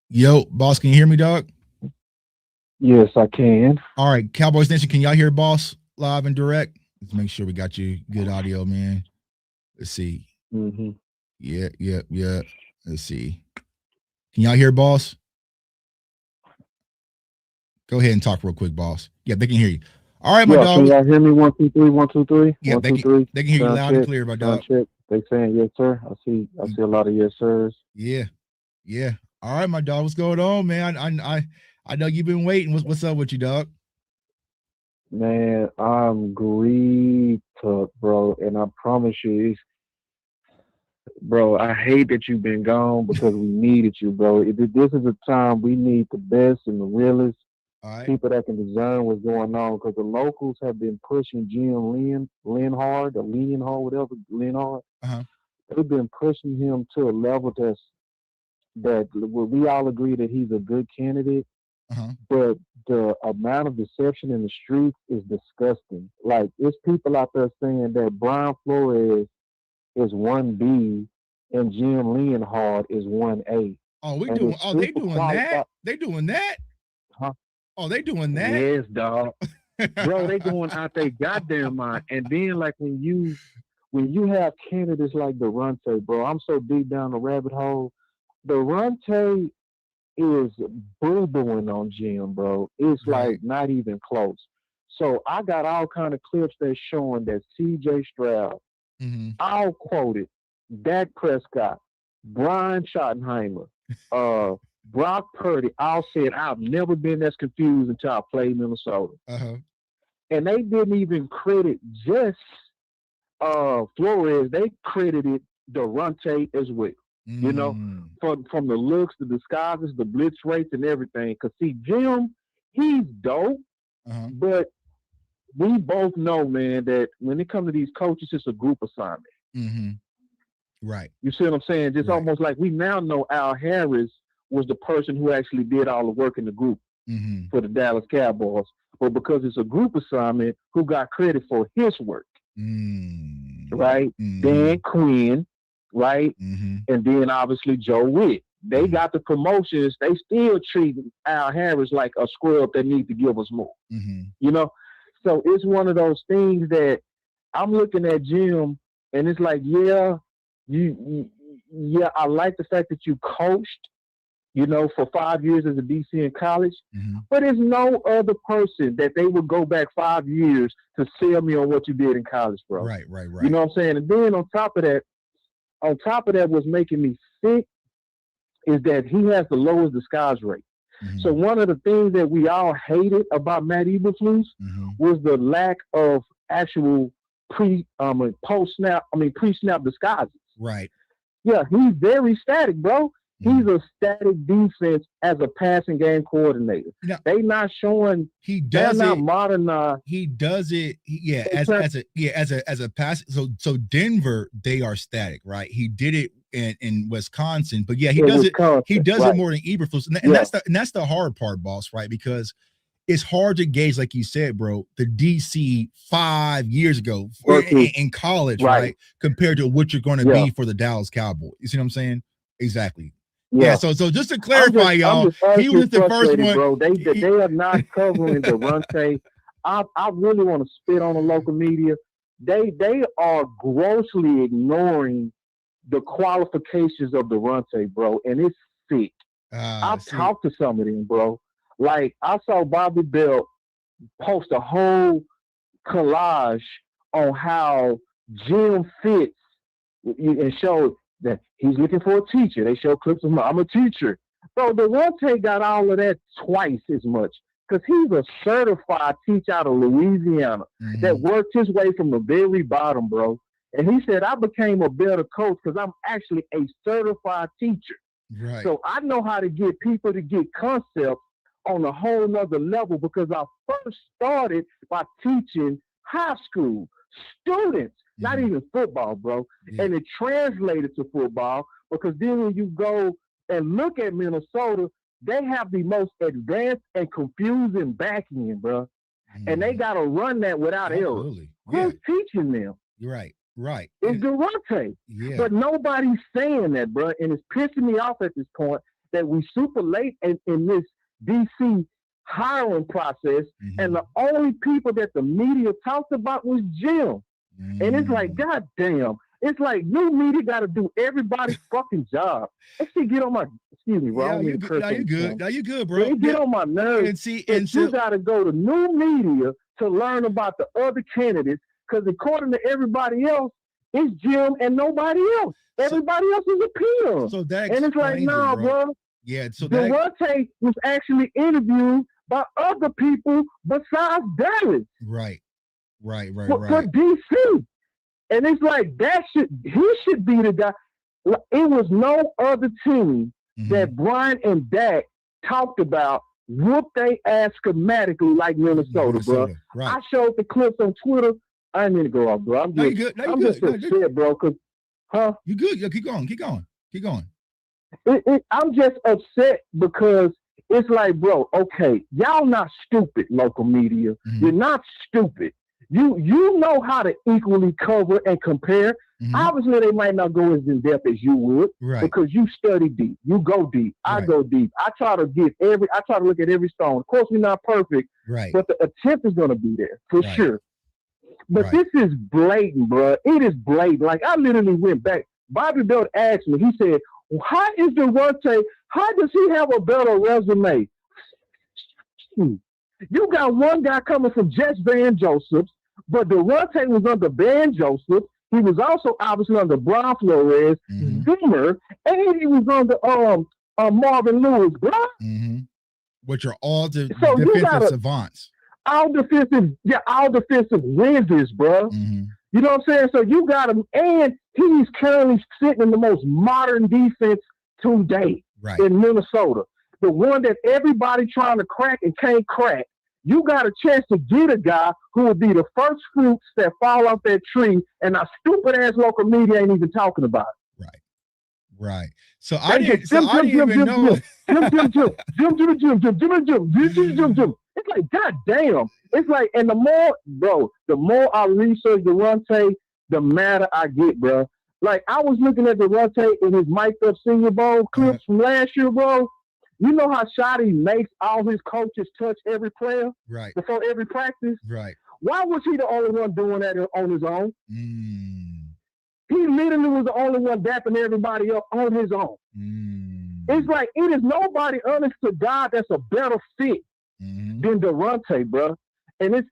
Yo, Boss, can you hear me, dog? Yes, I can. All right, Cowboys Nation, can y'all hear Boss live and direct? Let's make sure we got you good audio, man. Let's see. Mm-hmm. Yeah. Let's see. Can y'all hear Boss? Go ahead and talk real quick, Boss. Yeah, they can hear you. All right, my dog. Can y'all hear me? 1, 2, 3, 1, 2, 3. Yeah, 1, 2, 3. They can hear you loud and clear, my dog. Check. They saying yes, sir. I see a lot of yes, sirs. Yeah. All right, my dog. What's going on, man? I know you've been waiting. What's up with you, dog? Man, I'm grieved, bro, and I promise you, bro, I hate that you've been gone because we needed you, bro. This is a time we need the best and the realest people that can discern what's going on, because the locals have been pushing Jim Leonard. Uh-huh. They've been pushing him to a level that we all agree that he's a good candidate. Uh-huh. But the amount of deception in the streets is disgusting. Like, it's people out there saying that Brian Flores is 1B and Jim Leonhard is 1A. Oh, they doing that? They doing that? Huh? Oh, they doing that? Yes, dog. Bro, they going out their goddamn mind. And then, like, when you have candidates like Daronte, bro, I'm so deep down the rabbit hole. Daronte is boo-booing on Jim, bro. It's like not even close. So I got all kind of clips that's showing that C.J. Stroud, I'll quote it, Dak Prescott, Brian Schottenheimer, Brock Purdy, all said, I've never been as confused until I played Minnesota. Uh-huh. And they didn't even credit just Flores. They credited Daronte as well. You know, from the looks, the disguises, the blitz rates, and everything. Because, see, Jim, he's dope, but we both know, man, that when it comes to these coaches, it's a group assignment. Mm-hmm. Right. You see what I'm saying? Just almost like we now know Al Harris was the person who actually did all the work in the group for the Dallas Cowboys. But because it's a group assignment, who got credit for his work? Right? Dan Quinn. Right? And then obviously Joe Witt. They got the promotions. They still treat Al Harris like a scrub that needs to give us more. You know? So it's one of those things that I'm looking at Jim and it's like, yeah, I like the fact that you coached, you know, for 5 years as a DC in college, but there's no other person that they would go back 5 years to sell me on what you did in college, bro. Right. You know what I'm saying? And then on top of that, what's making me sick is that he has the lowest disguise rate. So one of the things that we all hated about Matt Eberflus was the lack of actual pre-snap disguises. Right. Yeah, he's very static, bro. He's a static defense as a passing game coordinator. Now, they not showing. They're not modernized. He does it. As a pass. So Denver, they are static, right? He did it in Wisconsin, but he does it. He does it more than Eberflus, and that's the hard part, boss, right? Because it's hard to gauge, like you said, bro, the DC 5 years ago in college, right? Compared to what you're going to be for the Dallas Cowboys. You see what I'm saying? Exactly. Yeah. So just to clarify, y'all, he was the first one. Bro. They are not covering Daronte. I really want to spit on the local media. They are grossly ignoring the qualifications of Daronte, bro, and it's sick. I've talked to some of them, bro. Like, I saw Bobby Belt post a whole collage on how Jim fits and showed that he's looking for a teacher. They show clips of him. I'm a teacher. So Daronte got all of that twice as much because he's a certified teacher out of Louisiana that worked his way from the very bottom, bro. And he said, I became a better coach because I'm actually a certified teacher. Right. So I know how to get people to get concepts on a whole nother level because I first started by teaching high school students, not even football, bro. And it translated to football because then when you go and look at Minnesota, they have the most advanced and confusing back end, bro. And they got to run that without errors. Who's teaching them? Right. Right. It's Daronte. But nobody's saying that, bro. And it's pissing me off at this point that we super late in this DC hiring process. And the only people that the media talked about was Jim. And it's like, God damn. It's like new media got to do everybody's fucking job. That shit get on my, excuse me, bro. You good. Now you good, bro. It get on my nerves. And you got to go to new media to learn about the other candidates. Because according to everybody else, it's Jim and nobody else. Everybody else is a peer. So that and it's like, nah, bro. Yeah. So Daronte was actually interviewed by other people besides Dallas. Right. For DC. And it's like he should be the guy. It was no other team that Brian and Dak talked about whoop they ass schematically like Minnesota, bro. Right. I showed the clips on Twitter. I didn't mean to go off, bro. I'm just upset, bro. You good? Yeah, keep going. I'm just upset because it's like, bro, okay, y'all not stupid, local media. You're not stupid. You know how to equally cover and compare. Obviously, they might not go as in depth as you would, because you study deep. You go deep. I go deep. I try to look at every stone. Of course, we're not perfect, but the attempt is going to be there for sure. But this is blatant, bro. It is blatant. Like, I literally went back. Bobby Belt asked me, he said, how is Daronte, how does he have a better resume? You got one guy coming from Jets Van Joseph's, but Daronte was under Van Joseph. He was also obviously under Brian Flores, Zimmer, and he was under Marvin Lewis, bro. Which are all defensive savants. All defensive wizards, bro. You know what I'm saying? So you got him, and he's currently sitting in the most modern defense today in Minnesota. The one that everybody trying to crack and can't crack. You got a chance to get a guy who would be the first fruits that fall off that tree, and our stupid ass local media ain't even talking about it. Right. So I didn't even know. Jim. It's like, God damn. It's like, and the more I research Daronte, the madder I get, bro. Like, I was looking at Daronte in his mic'd up Senior Bowl clips from last year, bro. You know how Shotty makes all his coaches touch every player before every practice? Why was he the only one doing that on his own? He literally was the only one dapping everybody up on his own. It's like, it is nobody, honest to God, that's a better fit than Daronte, bro. And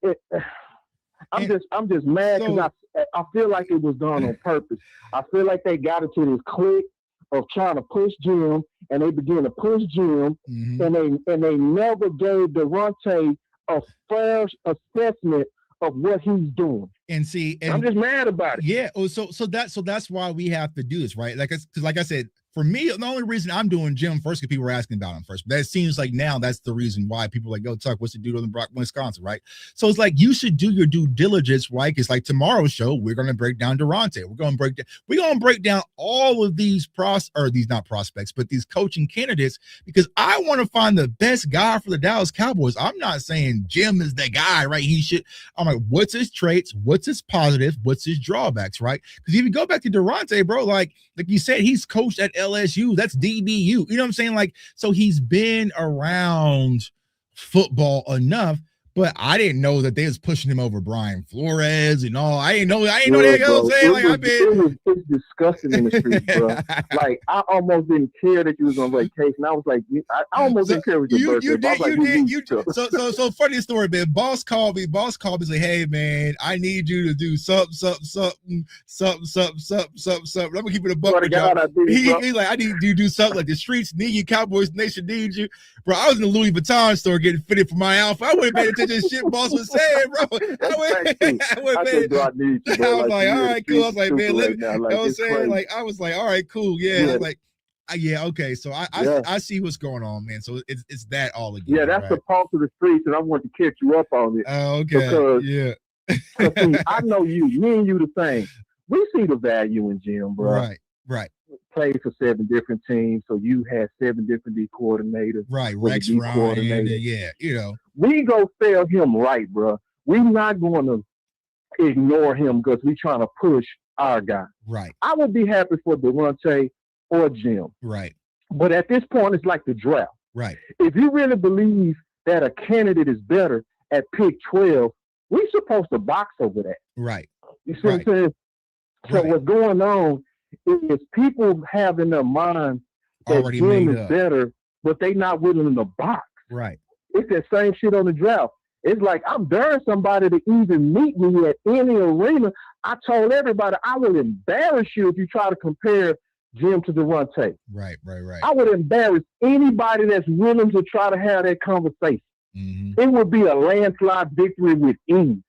I'm just mad because I feel like it was done on purpose. I feel like they got into this clique of trying to push Jim, and they began to push Jim, and they never gave Daronte a fair assessment of what he's doing. And see, I'm just mad about it. Yeah. So that's why we have to do this, right? Like I said, for me, the only reason I'm doing Jim first because people were asking about him first. But that seems like now that's the reason why people are like, yo, Tuck, what's the dude on the Wisconsin, right? So it's like you should do your due diligence, right? It's like tomorrow's show, we're gonna break down Daronte. We're gonna break down all of these not prospects, but these coaching candidates, because I want to find the best guy for the Dallas Cowboys. I'm not saying Jim is the guy, right? I'm like, what's his traits? What's his positive? What's his drawbacks, right? Because if you go back to Daronte, bro, like you said, he's coached at LSU. That's DBU. You know what I'm saying? Like, so he's been around football enough, but I didn't know that they was pushing him over Brian Flores and all. I didn't know that. You know what I'm saying? Like, it was disgusting in the streets, bro. Like, I almost didn't care that you was on vacation. I was like, I almost didn't care what your birthday. You did. So funny story, man. Boss called me. Like, hey, man, I need you to do something. I'm gonna keep it a buck. He's like, I need you to do something. Like, the streets need you. Cowboys Nation needs you, bro. I was in the Louis Vuitton store getting fitted for my outfit. I wouldn't pay attention to shit boss was saying, bro. I was like, all right, cool. I was like, man, you know what I'm saying? Like, I was like, all right, cool. Yeah. I was like, yeah, okay. So I see what's going on, man. So it's that all again. Yeah, that's right? The pulse of the streets, and I want to catch you up on it. Oh, okay. Because see, I know you. Me and you the same. We see the value in Jim, bro. Right. Played for 7 different teams, so you had 7 different D coordinators. Right, Rex Ryan, yeah, you know. We go sell him right, bro. We're not going to ignore him because we're trying to push our guy. Right. I would be happy for Daronte or Jim. Right. But at this point, it's like the draft. Right. If you really believe that a candidate is better at pick 12, we're supposed to box over that. Right. You see what I'm saying? So what's going on is people have in their mind that already Jim is better, but they not willing to box. Right. It's that same shit on the draft. It's like, I'm daring somebody to even meet me at any arena. I told everybody I will embarrass you if you try to compare Jim to Daronte. Right. I would embarrass anybody that's willing to try to have that conversation. Mm-hmm. It would be a landslide victory with ease.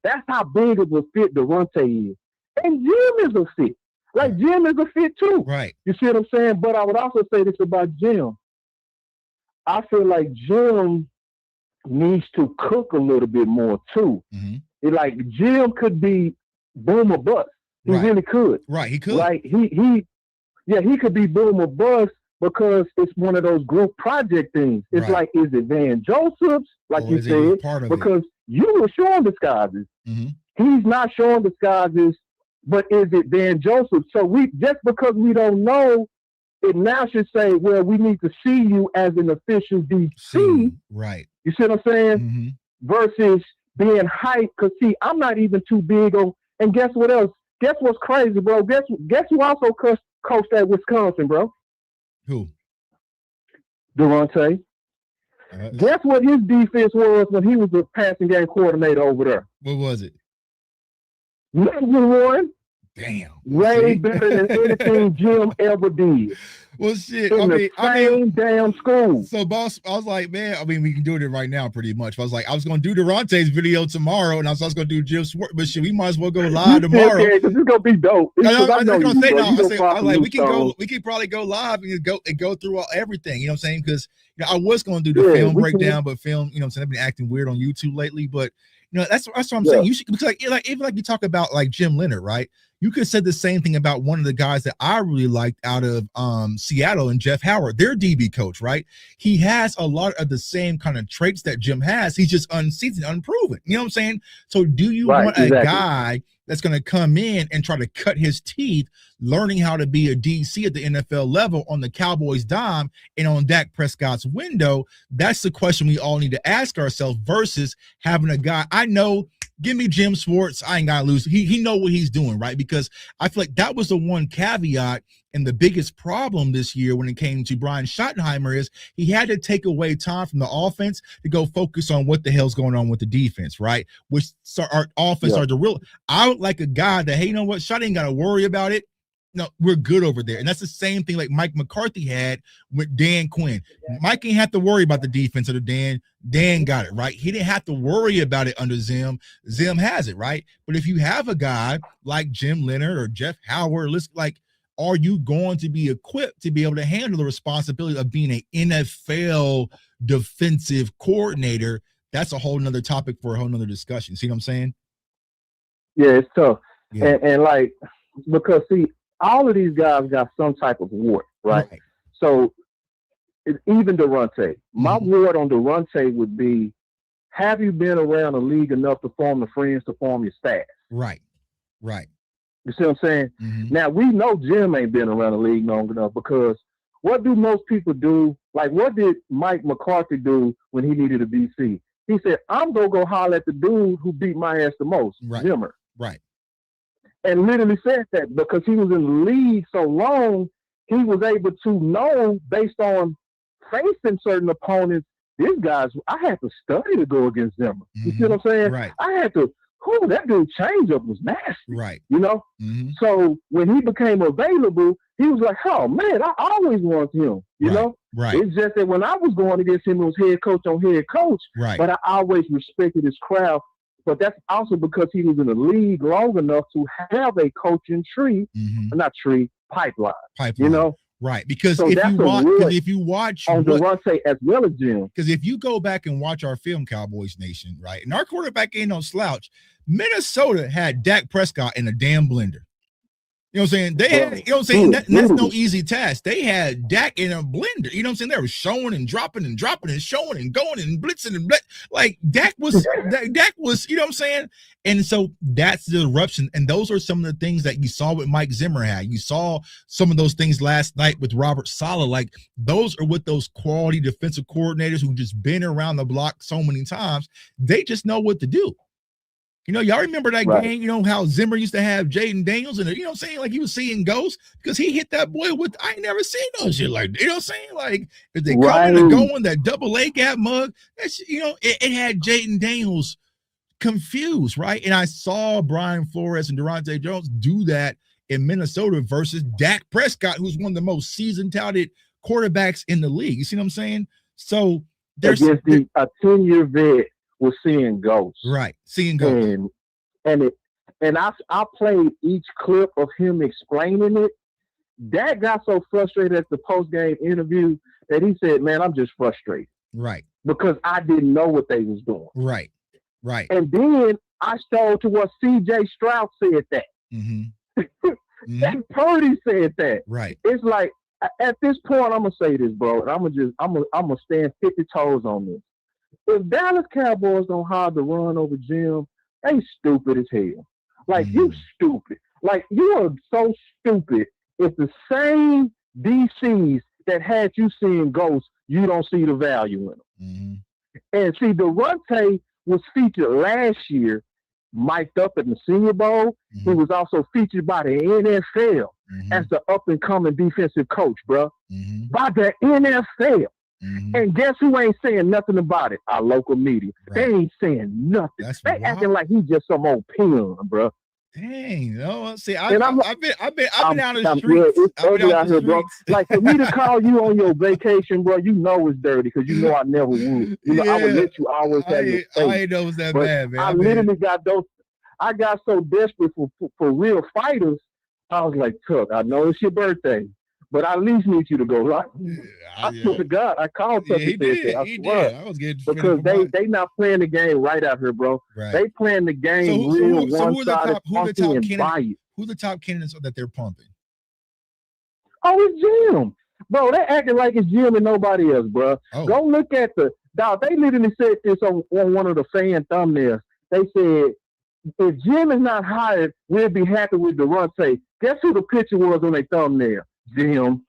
That's how big of a fit Daronte is. And Jim is a fit. Like, Jim is a fit too. Right. You see what I'm saying? But I would also say this about Jim. I feel like Jim needs to cook a little bit more too. Mm-hmm. Like, Jim could be boom or bust. He really could. Right, he could. Like, he could be boom or bust because it's one of those group project things. It's like, is it Van Joseph's, like you said? Because you were showing disguises. Mm-hmm. He's not showing disguises, but is it Van Joseph? So just because we don't know, it now should say, well, we need to see you as an official DC. Right. You see what I'm saying? Mm-hmm. Versus being hyped. Because, see, I'm not even too big on, and guess what else? Guess what's crazy, bro? Guess who also coached at Wisconsin, bro? Who? Daronte. Guess what his defense was when he was the passing game coordinator over there? What was it? Number 1. Damn. Way better than anything Jim ever did. Well, shit. I mean, damn school. So, boss, I was like, man, I mean, we can do it right now pretty much. I was like, I was going to do Daronte's video tomorrow, and I was going to do Jim Swartz, but shit, we might as well go live tomorrow. Yeah, because it's going to be dope. I was like, we can probably go live and go through everything, you know what I'm saying? Because I was going to do the film breakdown, but film, you know what I'm saying, I've been acting weird on YouTube lately, but you know, that's what I'm saying. You should, because even like you talk about like Jim Leonard, right? You could say the same thing about one of the guys that I really liked out of Seattle and Jeff Howard, their DB coach, right? He has a lot of the same kind of traits that Jim has. He's just unseasoned, unproven. You know what I'm saying? So do you want a guy that's going to come in and try to cut his teeth learning how to be a DC at the NFL level on the Cowboys dime and on Dak Prescott's window? That's the question we all need to ask ourselves versus having a guy. I know, give me Jim Swartz. I ain't got to lose. He know what he's doing, right? Because I feel like that was the one caveat and the biggest problem this year when it came to Brian Schottenheimer is he had to take away time from the offense to go focus on what the hell's going on with the defense, right? Which our offense are the real. I would like a guy that, hey, you know what? Schott ain't got to worry about it. No, we're good over there. And that's the same thing like Mike McCarthy had with Dan Quinn. Mike ain't have to worry about the defense of the Dan. Dan got it, right? He didn't have to worry about it under Zim. Zim has it, right? But if you have a guy like Jim Leonard or Jeff Howard, like are you going to be equipped to be able to handle the responsibility of being an NFL defensive coordinator? That's a whole nother topic for a whole nother discussion. See what I'm saying? Yeah, it's tough. Yeah. And like, because see, all of these guys got some type of wart, right? So even Daronte, my word on Daronte would be, have you been around the league enough to form the friends to form your staff? Right. You see what I'm saying? Now, we know Jim ain't been around the league long enough, because what do most people do? Like, what did Mike McCarthy do when he needed a DC? He said, I'm going to go holler at the dude who beat my ass the most, Zimmer. Right. And literally said that because he was in the league so long, he was able to know, based on facing certain opponents, these guys, I had to study to go against Zimmer. You see what I'm saying? Right. I had to, that dude's changeup was nasty. Right. You know? So when he became available, he was like, oh, man, I always wanted him. You know? Right. It's just that when I was going against him, it was head coach on head coach. Right. But I always respected his craft. But that's also because he was in the league long enough to have a coaching tree, not tree, pipeline. You know? Right, because so if you watch on Daronte as well as Jim, because if you go back and watch our film, Cowboys Nation, right, and our quarterback ain't no slouch. Minnesota had Dak Prescott in a damn blender. You know what I'm saying? They had, you know what I'm saying? That's no easy task. They had Dak in a blender. You know what I'm saying? They were showing and dropping and showing and going and blitzing and like Dak was, you know what I'm saying? And so that's the eruption. And those are some of the things that you saw with Mike Zimmer had. You saw some of those things last night with Robert Saleh. Like, those are with those quality defensive coordinators who just been around the block so many times. They just know what to do. You know, y'all remember that game, you know, how Zimmer used to have Jaden Daniels and, you know what I'm saying? Like, he was seeing ghosts because he hit that boy with, I ain't never seen no shit like that. You know what I'm saying? Like, if they coming and going, that double A gap mug, that's, you know, it had Jaden Daniels confused, right? And I saw Brian Flores and Daronte Jones do that in Minnesota versus Dak Prescott, who's one of the most seasoned, touted quarterbacks in the league. You see what I'm saying? So there's a 10-year vet was seeing ghosts. Right. Seeing ghosts. And I played each clip of him explaining it. Dak got so frustrated at the post-game interview that he said, man, I'm just frustrated. Right. Because I didn't know what they was doing. Right. And then I showed to what C.J. Stroud said that. And Purdy said that. Right. It's like, at this point, I'm going to say this, bro, and I'm going to stand 50 toes on this. If Dallas Cowboys don't hide the run over Jim, they stupid as hell. Like, you stupid. Like, you are so stupid if the same DCs that had you seeing ghosts, you don't see the value in them. And see, Daronte was featured last year, mic'd up in the Senior Bowl. He was also featured by the NFL as the up-and-coming defensive coach, bro. By the NFL. And guess who ain't saying nothing about it? Our local media. They ain't saying nothing. They acting like he's just some old peon, bro. Dang, no. See, I've been out of the streets. Yeah, it's ugly out here, bro. Like, for me to call you on your vacation, bro, you know it's dirty because you know I never would. You know, I would let you always have your space. I ain't know it was that bad, man. I literally got those. I got so desperate for real fighters. I was like, Tuck, I know it's your birthday, but I at least need you to go. Right? I swear to God, I called Tuck. He did. I was getting because they not playing the game right out here, bro. Right. They playing the game real one-sided, punky and biased. Who the top candidates that they're pumping? Oh, it's Jim. Bro, they acting like it's Jim and nobody else, bro. Go look at dog, they literally said this on one of the fan thumbnails. They said, if Jim is not hired, we'll be happy with Daronte. Guess who the picture was on their thumbnail? Jim.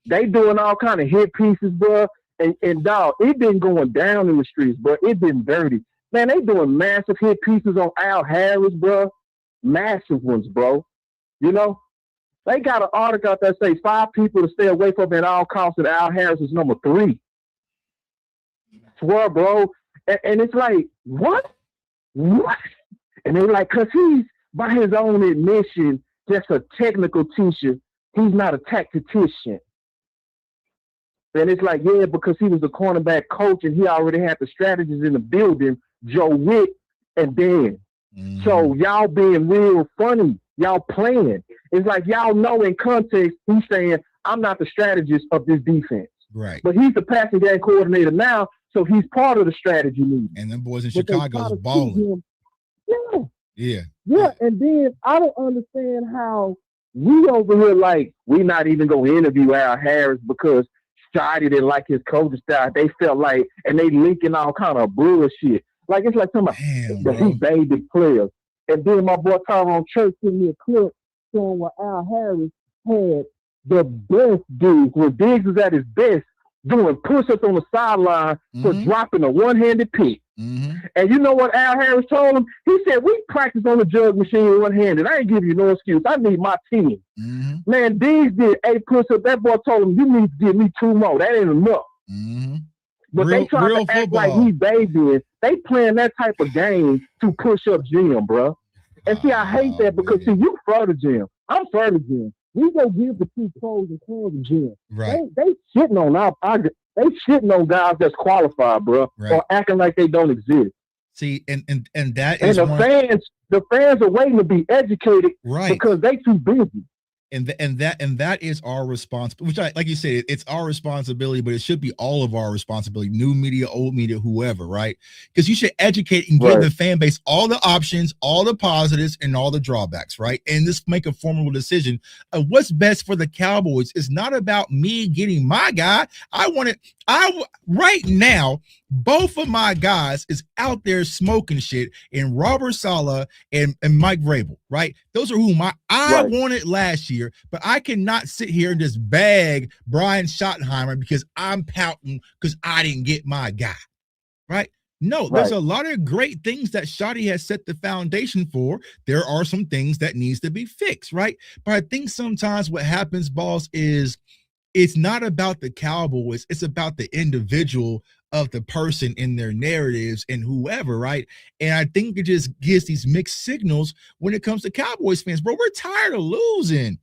They doing all kind of hit pieces, bro. And dog, it been going down in the streets, bro. It been dirty. Man, they doing massive hit pieces on Al Harris, bro. Massive ones, bro. You know? They got an article out that say 5 people to stay away from at all costs, and Al Harris is number 3. Swear, bro. And it's like, what? And they're like, because he's, by his own admission, just a technical teacher. He's not a tactician. And it's like, yeah, because he was a cornerback coach and he already had the strategies in the building, Joe Witt and Dan. So y'all being real funny. Y'all playing. It's like y'all know in context, he's saying, I'm not the strategist of this defense. Right. But he's the passing game coordinator now, so he's part of the strategy meeting. And them boys in Chicago's balling. Yeah. And then I don't understand how we over here like we not even gonna interview Al Harris because Scotty didn't like his coaching style. They felt like, and they linking all kind of bullshit. Like it's like somebody that he baby players. And then my boy Tyrone Church sent me a clip showing where Al Harris had the best dudes when Diggs was at his best doing push-ups on the sideline for dropping a one-handed pick. And you know what Al Harris told him? He said, we practice on the jug machine one-handed. I ain't giving you no excuse. I need my team. Man, Diggs did 8 push-ups. That boy told him, you need to give me 2 more. That ain't enough. But they try to act like he babying. They playing that type of game to push up Jim, bro. And see, I hate that because, see, you for the Jim. I'm for the Jim. We go give the 2 pros and cons of Jim. Right. They shitting on they shitting on guys that's qualified, bro, or acting like they don't exist. See, and that is the fans are waiting to be educated, right? Because they too busy. And that is our responsibility. Which, like you said, it's our responsibility, but it should be all of our responsibility. New media, old media, whoever, right? Because you should educate and give the fan base all the options, all the positives, and all the drawbacks, right? And just make a formal decision of what's best for the Cowboys. It's not about me getting my guy. Right now, both of my guys is out there smoking shit, and Robert Saleh and Mike Vrabel, right? Those are whom I wanted last year, but I cannot sit here and just bag Brian Schottenheimer because I'm pouting because I didn't get my guy, right? No, there's a lot of great things that Shotty has set the foundation for. There are some things that needs to be fixed, right? But I think sometimes what happens, boss, is it's not about the Cowboys. It's about the individual of the person in their narratives and whoever, right? And I think it just gives these mixed signals when it comes to Cowboys fans. Bro, we're tired of losing.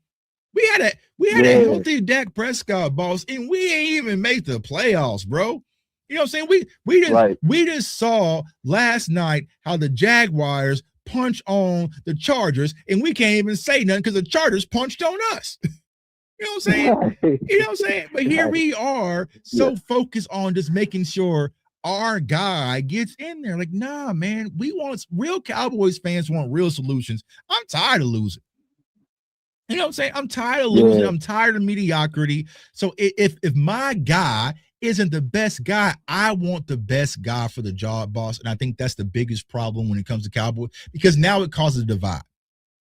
We had a healthy Dak Prescott, boss, and we ain't even make the playoffs, bro. You know what I'm saying? We just saw last night how the Jaguars punch on the Chargers, and we can't even say nothing because the Chargers punched on us. You know what I'm saying? You know what I'm saying? But here we are so focused on just making sure our guy gets in there. Like, nah, man, we want real Cowboys fans want real solutions. I'm tired of losing. You know what I'm saying? I'm tired of losing. I'm tired of mediocrity. So if my guy isn't the best guy, I want the best guy for the job, boss. And I think that's the biggest problem when it comes to Cowboys, because now it causes a divide,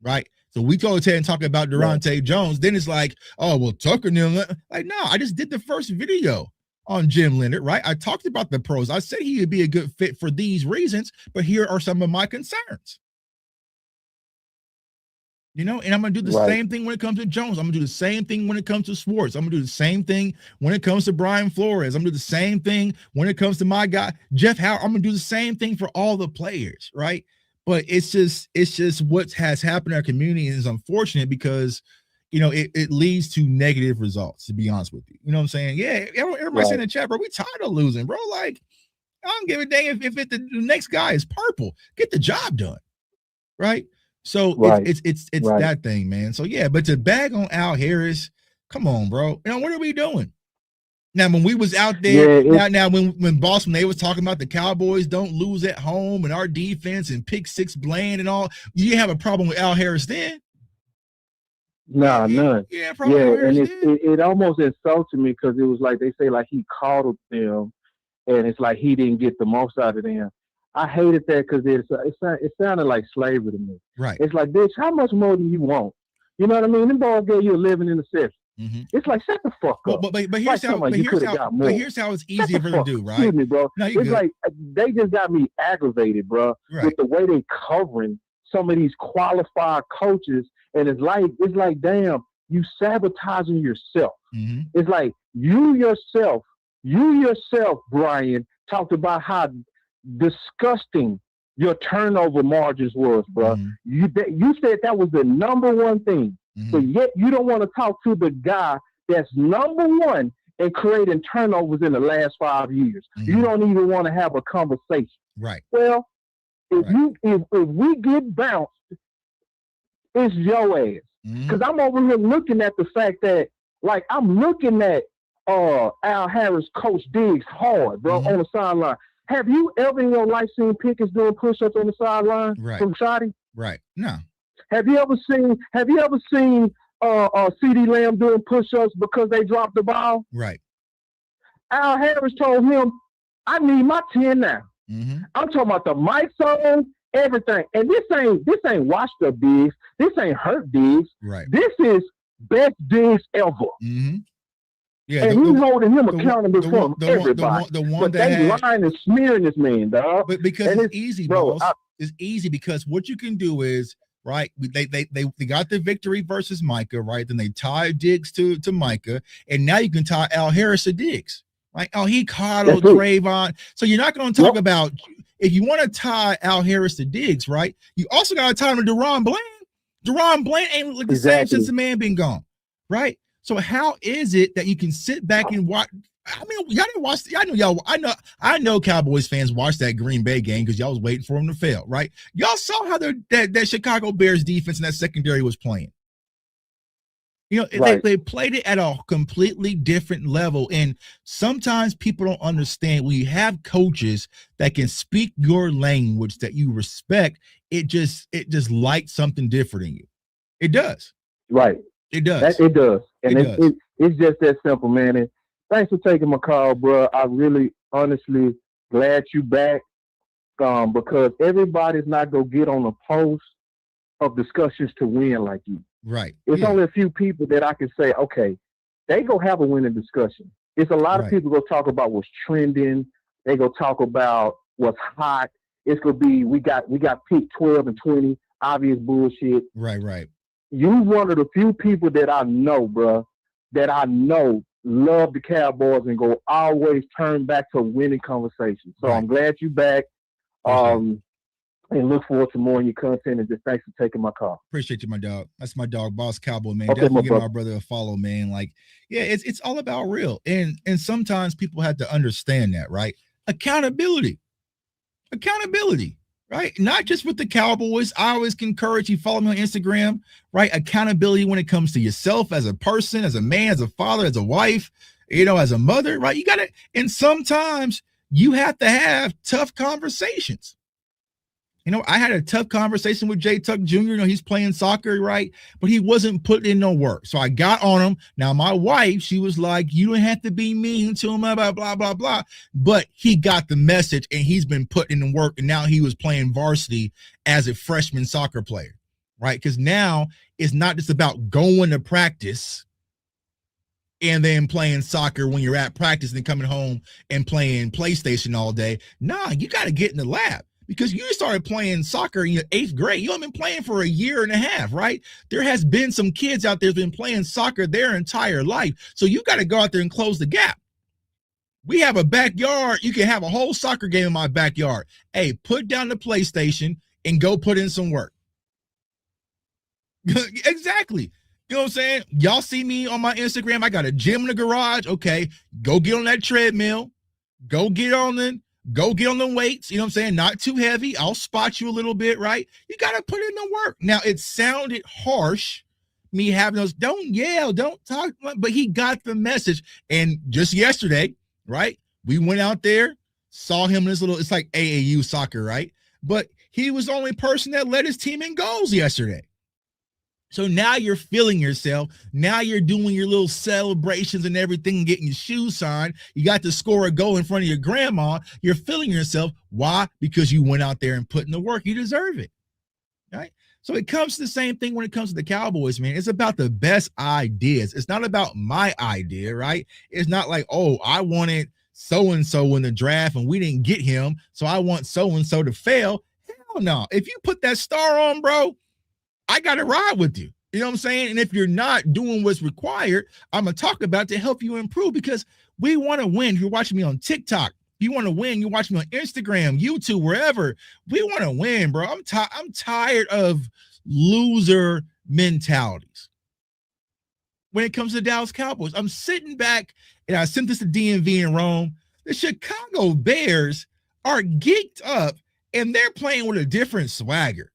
right? So we go ahead and talk about Daronte Jones. Then it's like, oh, well, Tucker knew. Like, no, I just did the first video on Jim Leonard, right? I talked about the pros. I said he would be a good fit for these reasons, but here are some of my concerns. You know, and I'm going to do the same thing when it comes to Jones. I'm going to do the same thing when it comes to Schwartz. I'm going to do the same thing when it comes to Brian Flores. I'm going to do the same thing when it comes to my guy, Jeff Howard. I'm going to do the same thing for all the players, right? But it's just what has happened in our community is unfortunate because, you know, it leads to negative results, to be honest with you. You know what I'm saying? Yeah, everybody's in the chat, bro. We tired of losing, bro. Like, I don't give a dang if the next guy is purple. Get the job done, right? So it's that thing, man. So, yeah, but to bag on Al Harris, come on, bro. You know, what are we doing? Now, when we was out there, when Boston, they was talking about the Cowboys don't lose at home and our defense and pick six bland and all, you didn't have a problem with Al Harris then? Nah, none. Yeah, and it almost insulted me because it was like they say like he coddled them, and it's like he didn't get the most out of them. I hated that because it sounded like slavery to me. Right. It's like, bitch, how much more do you want? You know what I mean? Them boys gave you a living in the session. It's like, shut the fuck up. But here's how it's easier for them to do, right? Excuse me, bro. No, it's like they just got me aggravated, bro, with the way they covering some of these qualified coaches, and it's like, damn, you sabotaging yourself. It's like you yourself, Brian, talked about how disgusting your turnover margins was, bro. You said that was the number one thing. But yet you don't want to talk to the guy that's number one in creating turnovers in the last 5 years. You don't even want to have a conversation. Right. Well, If we get bounced, it's your ass. Because I'm over here looking at the fact that, like, I'm looking at Al Harris coach Diggs hard, bro, on the sideline. Have you ever in your life seen Pickens doing push-ups on the sideline from Shotty? Right. No. Have you ever seen CD Lamb doing push-ups because they dropped the ball? Right. Al Harris told him, I need my 10 now. I'm talking about the mics on, everything. And this ain't washed up Diggs. This ain't hurt Diggs. Right. This is best Diggs ever. Yeah, and he's holding him accountable from everybody. But they lying and smearing this man, dog. But because it's easy, bro. It's easy because what you can do is, right, they got the victory versus Micah, right? Then they tied Diggs to Micah, and now you can tie Al Harris to Diggs. Right? Oh, he coddled Trayvon. So you're not going to talk about, if you want to tie Al Harris to Diggs, right? You also got to tie him to Daron Blaine. Daron Blaine ain't looked the same since the man been gone, right? So how is it that you can sit back and watch? I mean, y'all didn't watch. I know Cowboys fans watched that Green Bay game because y'all was waiting for them to fail, right? Y'all saw how that Chicago Bears defense and that secondary was playing. You know, they played it at a completely different level. And sometimes people don't understand when you have coaches that can speak your language that you respect, it just lights something different in you. It does. Right. It does. It does. And it's just that simple, man. And thanks for taking my call, bro. I really, honestly, glad you back. Because everybody's not going to get on a post of discussions to win like you. Right. It's only a few people that I can say, okay, they go have a winning discussion. It's a lot of people go talk about what's trending. They go talk about what's hot. It's gonna be we got pick 12 and 20, obvious bullshit. Right. You one of the few people that I know, bro, that I know love the Cowboys and go always turn back to winning conversations. So I'm glad you back. And look forward to more of your content, and just thanks for taking my call. Appreciate you, my dog. That's my dog, Boss Cowboy, man. Definitely give my brother a follow, man. Like, yeah, it's all about real. And sometimes people have to understand that, right? Accountability, right? Not just with the Cowboys. I always encourage you, follow me on Instagram, right? Accountability when it comes to yourself as a person, as a man, as a father, as a wife, you know, as a mother, right? You got to, and sometimes you have to have tough conversations. You know, I had a tough conversation with Jay Tuck Jr. You know, he's playing soccer, right? But he wasn't putting in no work. So I got on him. Now, my wife, she was like, you don't have to be mean to him, blah, blah, blah, blah. But he got the message, and he's been putting in work. And now he was playing varsity as a freshman soccer player, right? Because now it's not just about going to practice and then playing soccer when you're at practice and coming home and playing PlayStation all day. Nah, you got to get in the lab. Because you started playing soccer in your 8th grade. You haven't been playing for a year and a half, right? There has been some kids out there who've been playing soccer their entire life. So you got to go out there and close the gap. We have a backyard. You can have a whole soccer game in my backyard. Hey, put down the PlayStation and go put in some work. Exactly. You know what I'm saying? Y'all see me on my Instagram. I got a gym in the garage. Okay, go get on that treadmill. Go get on the weights, you know what I'm saying? Not too heavy. I'll spot you a little bit, right? You got to put in the work. Now, it sounded harsh, me having those, don't yell, don't talk, but he got the message. And just yesterday, right, we went out there, saw him in this little, it's like AAU soccer, right? But he was the only person that led his team in goals yesterday. So now you're feeling yourself. Now you're doing your little celebrations and everything, getting your shoes signed. You got to score a goal in front of your grandma. You're feeling yourself. Why? Because you went out there and put in the work. You deserve it, right? So it comes to the same thing when it comes to the Cowboys, man. It's about the best ideas. It's not about my idea, right? It's not like, oh, I wanted so-and-so in the draft and we didn't get him, so I want so-and-so to fail. Hell no. If you put that star on, bro, I got to ride with you. You know what I'm saying? And if you're not doing what's required, I'm going to talk about it to help you improve, because we want to win. If you're watching me on TikTok, you want to win. You watch me on Instagram, YouTube, wherever. We want to win, bro. I'm tired of loser mentalities. When it comes to the Dallas Cowboys, I'm sitting back, and I sent this to DMV in Rome. The Chicago Bears are geeked up and they're playing with a different swagger.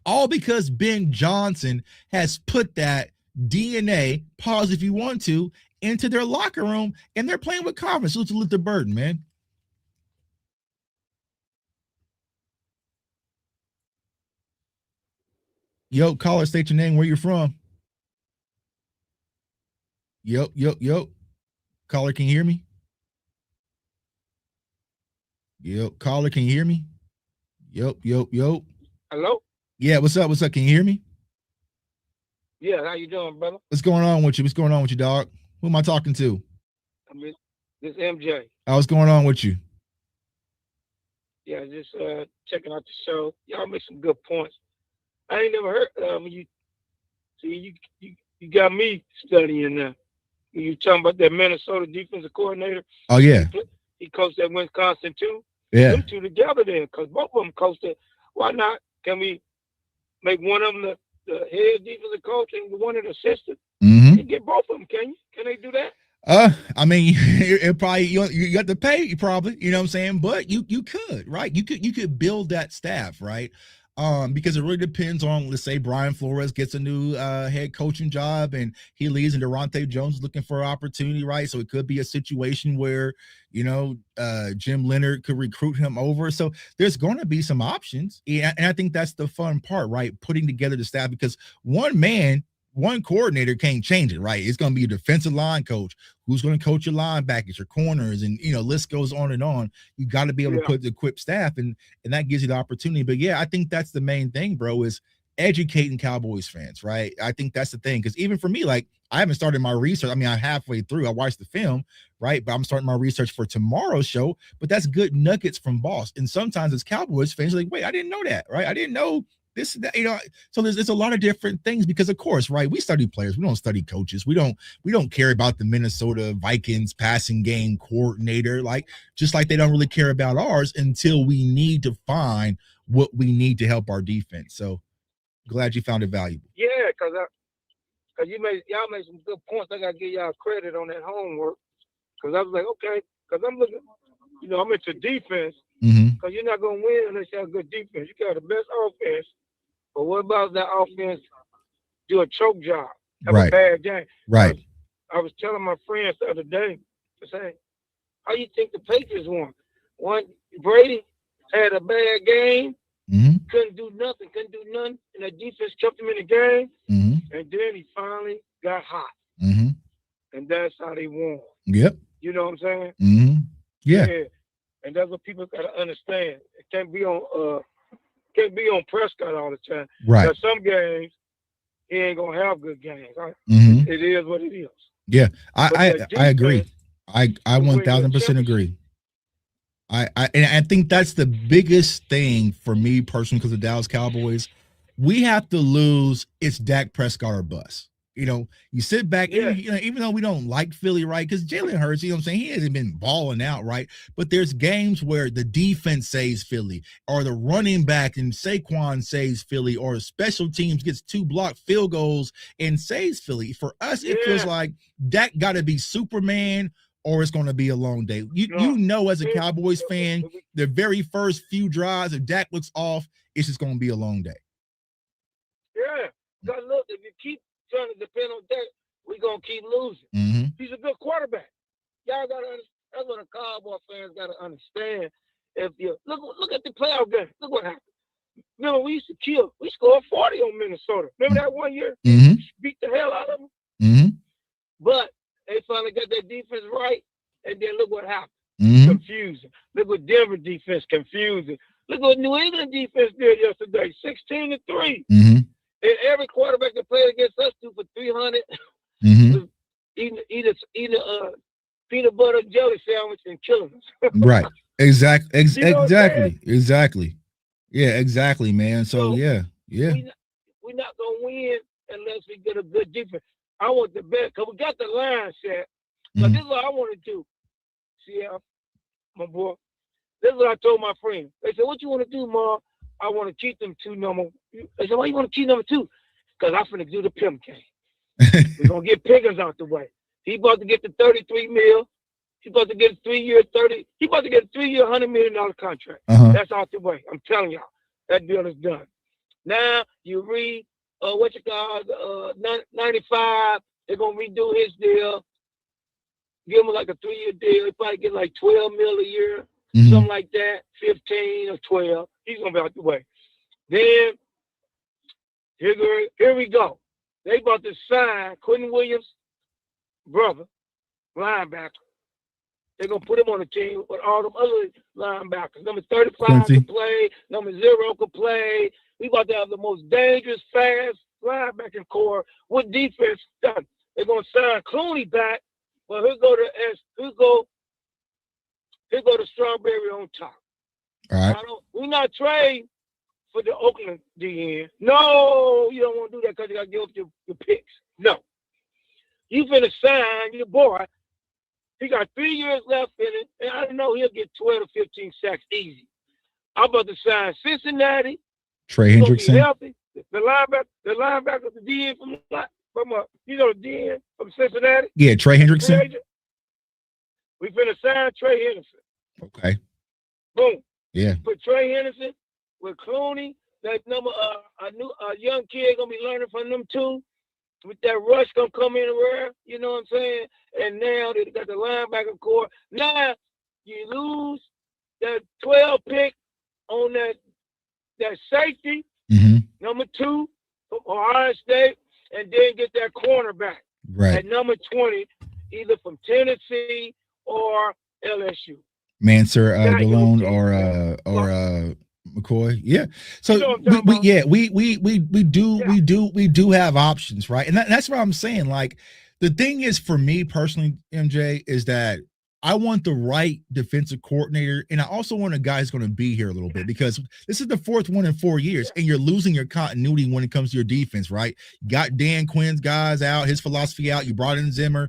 All because Ben Johnson has put that DNA, pause if you want to, into their locker room, and they're playing with confidence. Let's lift the burden, man. Yo, caller, state your name, where you're from. Yo. Caller, can you hear me? Yo, caller, can you hear me? Yo. Hello? Yeah, what's up? Can you hear me? Yeah, how you doing, brother? What's going on with you, dog? Who am I talking to? I mean, this MJ. What's going on with you? Yeah, just checking out the show. Y'all make some good points. I ain't never heard you got me studying now. You talking about that Minnesota defensive coordinator? Oh yeah. He coached at Wisconsin too. Yeah. Them two together then, because both of them coached it. Why not? Can we make one of them the head defensive coach and one of the assistant? Mm-hmm. And get both of them, can you? Can they do that? I mean, it probably you got to pay probably, you know what I'm saying? But you could, right? You could build that staff, right? Because it really depends on, let's say Brian Flores gets a new head coaching job and he leaves, and Daronte Jones is looking for an opportunity, right? So it could be a situation where, Jim Leonard could recruit him over. So there's going to be some options. And I think that's the fun part, right? Putting together the staff, because one coordinator can't change it, right? It's going to be a defensive line coach who's going to coach your linebackers, your corners, and list goes on and on. You got to be able to put the equipped staff, and that gives you the opportunity. But yeah, I think that's the main thing, bro, is educating Cowboys fans, right? I think that's the thing, because even for me, like, I haven't started my research. I mean, I'm halfway through. I watched the film, right? But I'm starting my research for tomorrow's show. But that's good nuggets from Boss. And sometimes as Cowboys fans, like, wait, I didn't know that, right? I didn't know this, that, so there's a lot of different things, because of course, right, we study players, we don't study coaches, we don't care about the Minnesota Vikings passing game coordinator, like, just like they don't really care about ours until we need to find what we need to help our defense. So glad you found it valuable. Yeah, because y'all made some good points. I gotta give y'all credit on that homework, because I was like, okay, because I'm looking, I'm into defense, because you're not gonna win unless you have a good defense. You got the best offense. But what about that offense do a choke job, have a bad game? Right. I was telling my friends the other day, to say, how you think the Patriots won? Brady had a bad game, couldn't do nothing, and the defense kept him in the game, and then he finally got hot. And that's how they won. Yep. You know what I'm saying? Yeah. And that's what people got to understand. It can't be on Prescott all the time. Right. But some games, he ain't gonna have good games. Right? It is what it is. Yeah, I agree. I 1000% agree. I think that's the biggest thing for me personally, because the Dallas Cowboys, we have to lose. It's Dak Prescott or bust. You sit back, even though we don't like Philly, right? Because Jalen Hurts, I'm saying, he hasn't been balling out, right? But there's games where the defense saves Philly, or the running back and Saquon saves Philly, or special teams gets 2 blocked field goals and saves Philly. For us, it feels like Dak got to be Superman, or it's going to be a long day. As a Cowboys fan, the very first few drives, if Dak looks off, it's just going to be a long day. Yeah, because look, if you keep trying to depend on that, we're going to keep losing. He's a good quarterback. Y'all got to understand. That's what the Cowboy fans got to understand. If you look at the playoff game, look what happened. Remember, we used to kill. We scored 40 on Minnesota. Remember that one year? Beat the hell out of them. But they finally got their defense right, and then look what happened. Confusing. Look what Denver defense confusing. Look what New England defense did yesterday, 16-3. And every quarterback that played against us threw for 300, eating a peanut butter jelly sandwich and killing us. Right. Exactly. Yeah, exactly, man. So yeah. We're not gonna win unless we get a good defense. I want the best, because we got the line set. But this is what I want to do. See, my boy, this is what I told my friend. They said, what you want to do, Ma? I want to keep them 2 number. I said, why you want to keep number 2? Because I'm finna do the pimp game. We're going to get Pickens out the way. He about to get the $33 million. He's supposed to get a 3-year, 30. He's supposed to get a 3-year, $100 million contract. That's out the way. I'm telling y'all, that deal is done. Now you read 95. They're gonna redo his deal. Give him like a 3-year deal. He probably get like $12 million a year, something like that. 15 or 12. He's gonna be out the way. Then here we go. They about to sign Quentin Williams' brother, linebacker. They're going to put him on the team with all them other linebackers. Number 35 can play. Number 0 can play. We about to have the most dangerous, fast linebacking core with defense done. They're going to sign Clooney back, but he'll go to Strawberry on top. All right. We're not trading for the Oakland DN. No, you don't want to do that because you got to give up your picks. No. You finna sign your boy. He got 3 years left in it, and I know he'll get 12 to 15 sacks easy. I'm about to sign Cincinnati. Trey Hendrickson. Healthy. The linebacker, the DN from the DN from Cincinnati. Yeah, Trey Hendrickson. We finna sign Trey Henderson. Okay. Boom. Yeah. Put Trey Henderson with Clooney. That number, a young kid gonna be learning from them too. With that rush gonna come in around, you know what I'm saying? And now they got the linebacker core. Now you lose that 12 pick on that safety, number 2 from Ohio State, and then get that cornerback at number 20, either from Tennessee or LSU. Manser, Malone, or McCoy. Yeah. So we do have options, right? And that's what I'm saying. Like, the thing is, for me personally, MJ, is that I want the right defensive coordinator, and I also want a guy who's going to be here a little bit, because this is the 4th one in 4 years, and you're losing your continuity when it comes to your defense, right? You got Dan Quinn's guys out, his philosophy out. You brought in Zimmer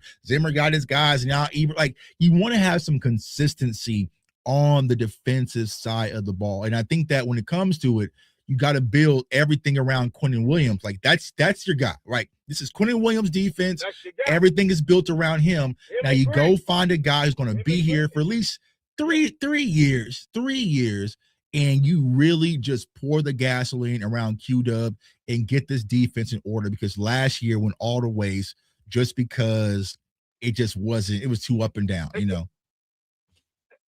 got his guys, and now like, you want to have some consistency on the defensive side of the ball. And I think that when it comes to it, you got to build everything around Quentin Williams. Like, that's your guy, right? This is Quentin Williams' defense. Everything is built around him. Now you go find a guy who's going to be here for at least three years, and you really just pour the gasoline around Q-Dub and get this defense in order, because last year went all the ways just because it was too up and down, you know.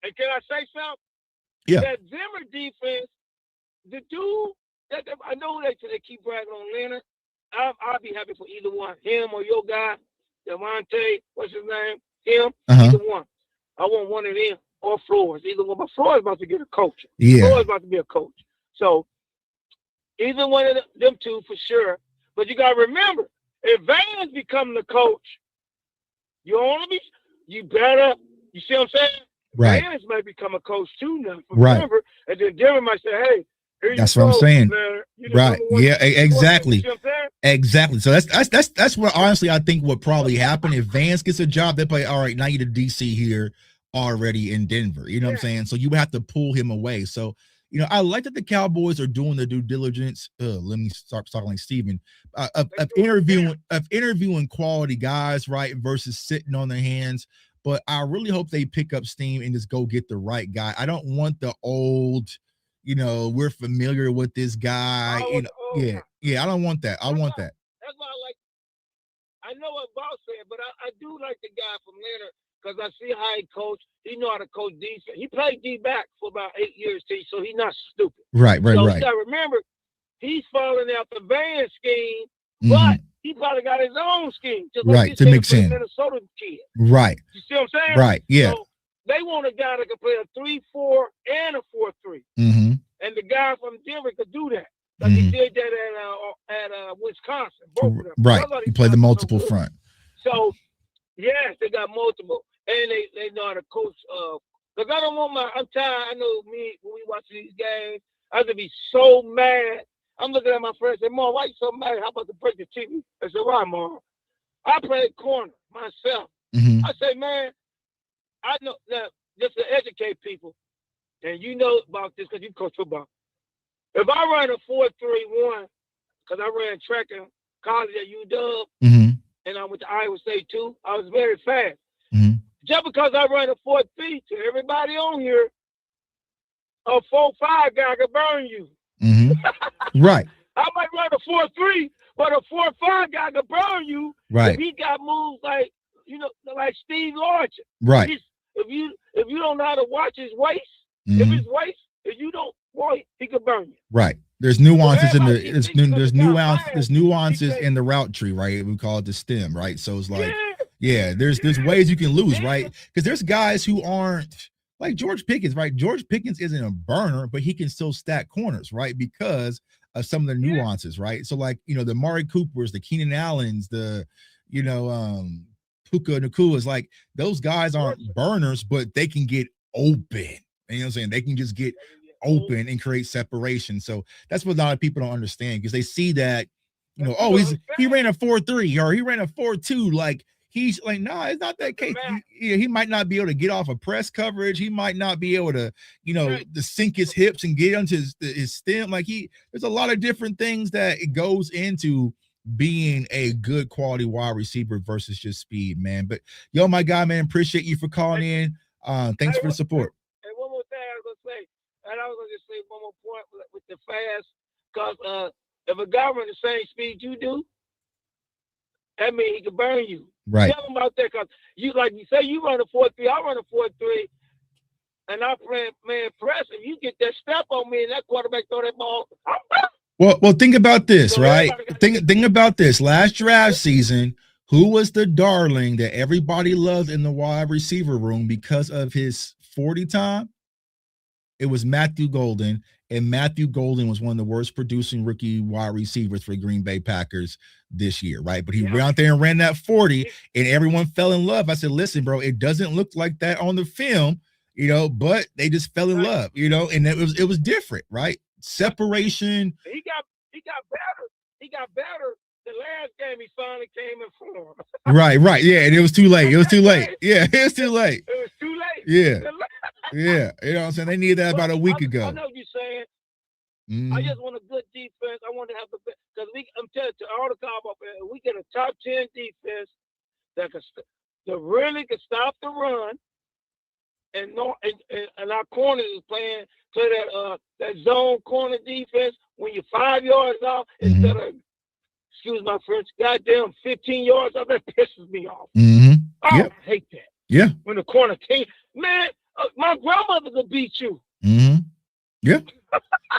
And can I say something? Yeah. That Zimmer defense, the dude, I know they keep bragging on Leonard. I'll be happy for either one, him or your guy, Daronte, what's his name? Him, either one. I want one of them or Flores, either one. But Flores about to get a coach. Yeah. Flores about to be a coach. So either one of them two for sure. But you got to remember, if Van's becoming the coach, you better, you see what I'm saying? Right. Vance might become a coach too now for Denver, and then Denver might say, "Hey, here you that's go, what I'm saying." Right? Yeah. Exactly. Exactly. So that's what, honestly, I think would probably happen if Vance gets a job. They play, all right, now you're the DC here already in Denver. You know what I'm saying? So you would have to pull him away. So, you know, I like that the Cowboys are doing the due diligence. Let me start talking like Steven, of interviewing quality guys, right, versus sitting on their hands. But I really hope they pick up steam and just go get the right guy. I don't want the old, you know, we're familiar with this guy. Yeah, I don't want that. I want that. That's why I know what Boss said, but I do like the guy from Leonard, because I see how he coached. He know how to coach defense. He played D-back for about 8 years, so he's not stupid. Right. So you got to remember, he's following out the Van scheme, but he probably got his own scheme. Just like to mix in. Minnesota kid. Right. You see what I'm saying? Right, yeah. So they want a guy that can play a 3-4 and a 4-3. And the guy from Denver could do that. Like he did that at Wisconsin. Both of them. Right. He played the multiple front. So, yes, they got multiple. And they know how to coach. Because I don't want I'm tired. I know me, when we watch these games, I have to be so mad. I'm looking at my friends and say, Mom, why you so mad? How about to break the TV? I said, why, Mom? I played corner myself. I say, man, I know now, just to educate people, and you know about this because you coach football. If I run a 4-3-1, because I ran track in college at UW, and I went to Iowa State too, I was very fast. just because I run a 4.3 to everybody on here, a 4.5 guy can burn you. Mm-hmm. Right. I might run a 4.3, but a 4.5 guy can burn you. Right. If he got moves like, like Steve Larcher. Right. If you don't know how to watch his waist, mm-hmm. if his waist, if you don't watch, he can burn you. Right. There's nuances there's nuances in the route tree, right? We call it the stem, right? So it's like, there's ways you can lose, right? Because there's guys who aren't like George Pickens, right? George Pickens isn't a burner, but he can still stack corners, right? Because of some of the nuances, right? So like, the Mari Coopers, the Keenan Allens, the, Puka Nakua's, like those guys aren't burners, but they can get open. You know what I'm saying? They can just get open and create separation. So that's what a lot of people don't understand, because they see that, he ran a 4.3 or he ran a 4.2. Like he's like, nah, it's not that case. He might not be able to get off of press coverage. He might not be able to, to sink his hips and get onto his stem. Like there's a lot of different things that it goes into being a good quality wide receiver versus just speed, man. But my guy, man, appreciate you for calling in. Thanks for the support. And one more thing I was gonna say, and I was gonna just say one more point with the fast, because if a guy run the same speed you do, that means he can burn you. Right. Tell him about that, because you say you run a 4.3, I run a 4.3, and I play man press, and you get that step on me, and that quarterback throw that ball. Well, think about this, right? Think about this. Last draft season, who was the darling that everybody loved in the wide receiver room because of his 40 time? It was Matthew Golden, and Matthew Golden was one of the worst producing rookie wide receivers for the Green Bay Packers this year, right? But he went out there and ran that 40, and everyone fell in love. I said, listen, bro, it doesn't look like that on the film, but they just fell in love, and it was different, right? Separation. He got better. He got better. The last game he finally came in form. Right. Yeah, and it was too late. Yeah, it was too late. It was too late. Yeah. Yeah. You know what I'm saying? They needed that about a week ago. I know what you're saying. Mm-hmm. I just want a good defense. I want to have because I'm telling you, to all the Cowboys fans, we get a top 10 defense that really can stop the run, and our corners is playing to that zone corner defense when you're 5 yards off instead of, excuse my French, goddamn 15 yards off. That pisses me off. Mm-hmm. I hate that. Yeah. When the corner came, man, my grandmother could beat you. Mm-hmm. Yeah.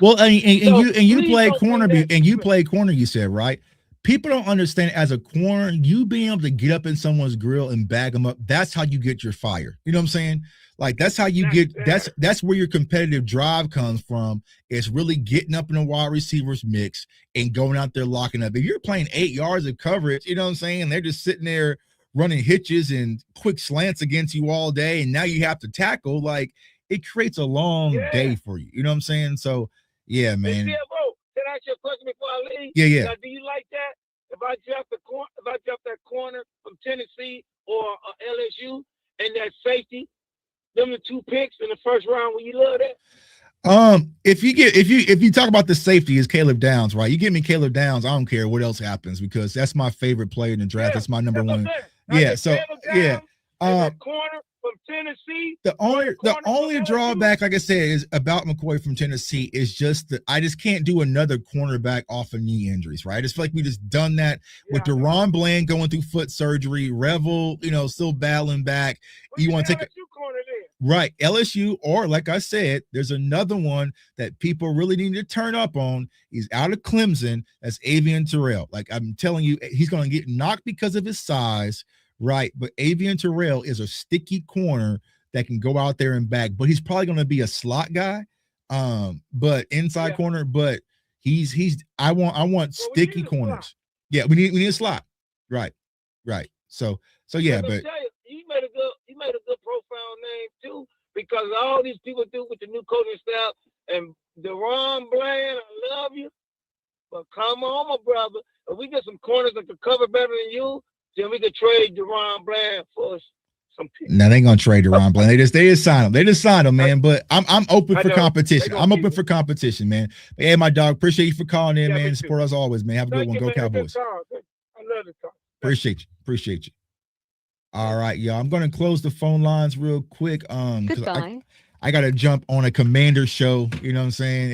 Well, and you play corner, and you play corner. You said, right? People don't understand, as a corner, you being able to get up in someone's grill and bag them up. That's how you get your fire. You know what I'm saying? Like that's how you get. That's where your competitive drive comes from. It's really getting up in a wide receivers mix and going out there locking up. If you're playing 8 yards of coverage, you know what I'm saying, and they're just sitting there running hitches and quick slants against you all day, and now you have to tackle. Like it creates a long day for you. You know what I'm saying? So yeah, man. Hey, CFO, can I ask you a question before I leave? Yeah. Now, do you like that? If I drop that corner from Tennessee or LSU and that safety, them the 2 picks in the first round, will you love that? If you talk about the safety, is Caleb Downs, right? You give me Caleb Downs, I don't care what else happens, because that's my favorite player in the draft. That's my number one. Yeah. So yeah. Corner from Tennessee. The only drawback, like I said, is about McCoy from Tennessee is just that I just can't do another cornerback off of knee injuries, right? I just feel like we just done that with Deron Bland going through foot surgery, Revel, still battling back. You want to take right, LSU, or like I said, there's another one that people really need to turn up on. He's out of Clemson. That's Avian Terrell. Like I'm telling you, he's going to get knocked because of his size, right? But Avian Terrell is a sticky corner that can go out there and back. But he's probably going to be a slot guy, but inside corner. But I want sticky corners. Yeah, we need a slot. Right. So yeah, but. You made a good profile name too, because all these people do with the new coaching staff. And Deron Bland, I love you, but come on, my brother. If we get some corners that can cover better than you, then we could trade Deron Bland for some people. Now they ain't gonna trade Deron Bland. They just sign him. They just signed him, man. But I'm open for competition. I'm open for competition, man. But hey, my dog, appreciate you for calling in, man. Support us always, man. Have a good one. Go Cowboys. I love the talk. Appreciate you. All right, y'all. I'm going to close the phone lines real quick. 'Cause Goodbye. I got to jump on a Commander show. You know what I'm saying?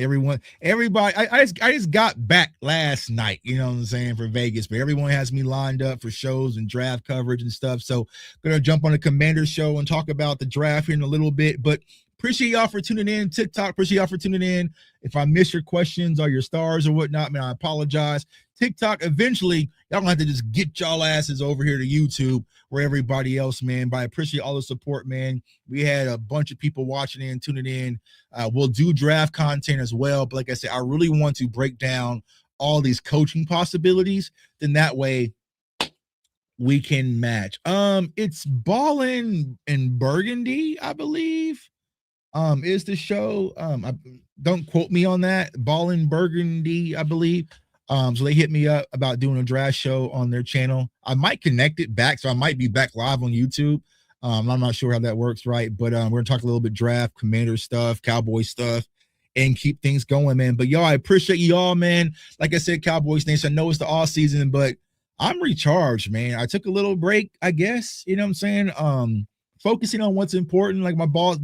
Everybody, I just got back last night, you know what I'm saying, for Vegas, but everyone has me lined up for shows and draft coverage and stuff. So going to jump on a Commander show and talk about the draft here in a little bit, but appreciate y'all for tuning in. TikTok, appreciate y'all for tuning in. If I miss your questions or your stars or whatnot, man, I apologize. TikTok, eventually, y'all gonna have to just get y'all asses over here to YouTube where everybody else, man. But I appreciate all the support, man. We had a bunch of people watching in, tuning in. We'll do draft content as well. But like I said, I really want to break down all these coaching possibilities. Then that way we can match. It's Ballin' in Burgundy, I believe. Is the show. Don't quote me on that. Ballin' Burgundy, I believe. So they hit me up about doing a draft show on their channel. I might connect it back, so I might be back live on YouTube. I'm not sure how that works, right? But we're gonna talk a little bit draft, Commander stuff, Cowboy stuff, and keep things going, man. But y'all, I appreciate y'all, man. Like I said, Cowboys Nation, I know it's the off season, but I'm recharged, man. I took a little break, I guess. You know what I'm saying? Focusing on what's important. Like my boss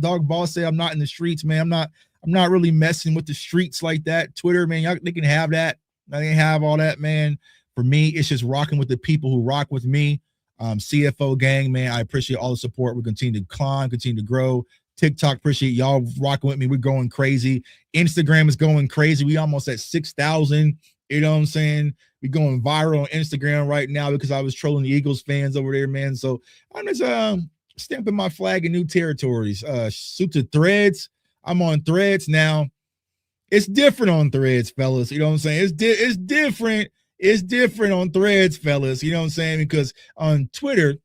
said, I'm not in the streets, man. I'm not really messing with the streets like that. Twitter, man, y'all, they can have that. I didn't have all that, man. For me, it's just rocking with the people who rock with me. CFO gang, man, I appreciate all the support. We continue to climb, continue to grow. TikTok, appreciate y'all rocking with me. We're going crazy. Instagram is going crazy. We almost at 6,000. You know what I'm saying? We're going viral on Instagram right now because I was trolling the Eagles fans over there, man. So I'm just stamping my flag in new territories. Shoot to Threads. I'm on Threads now. It's different on Threads, fellas. You know what I'm saying? It's different. It's different on Threads, fellas. You know what I'm saying? Because on Twitter,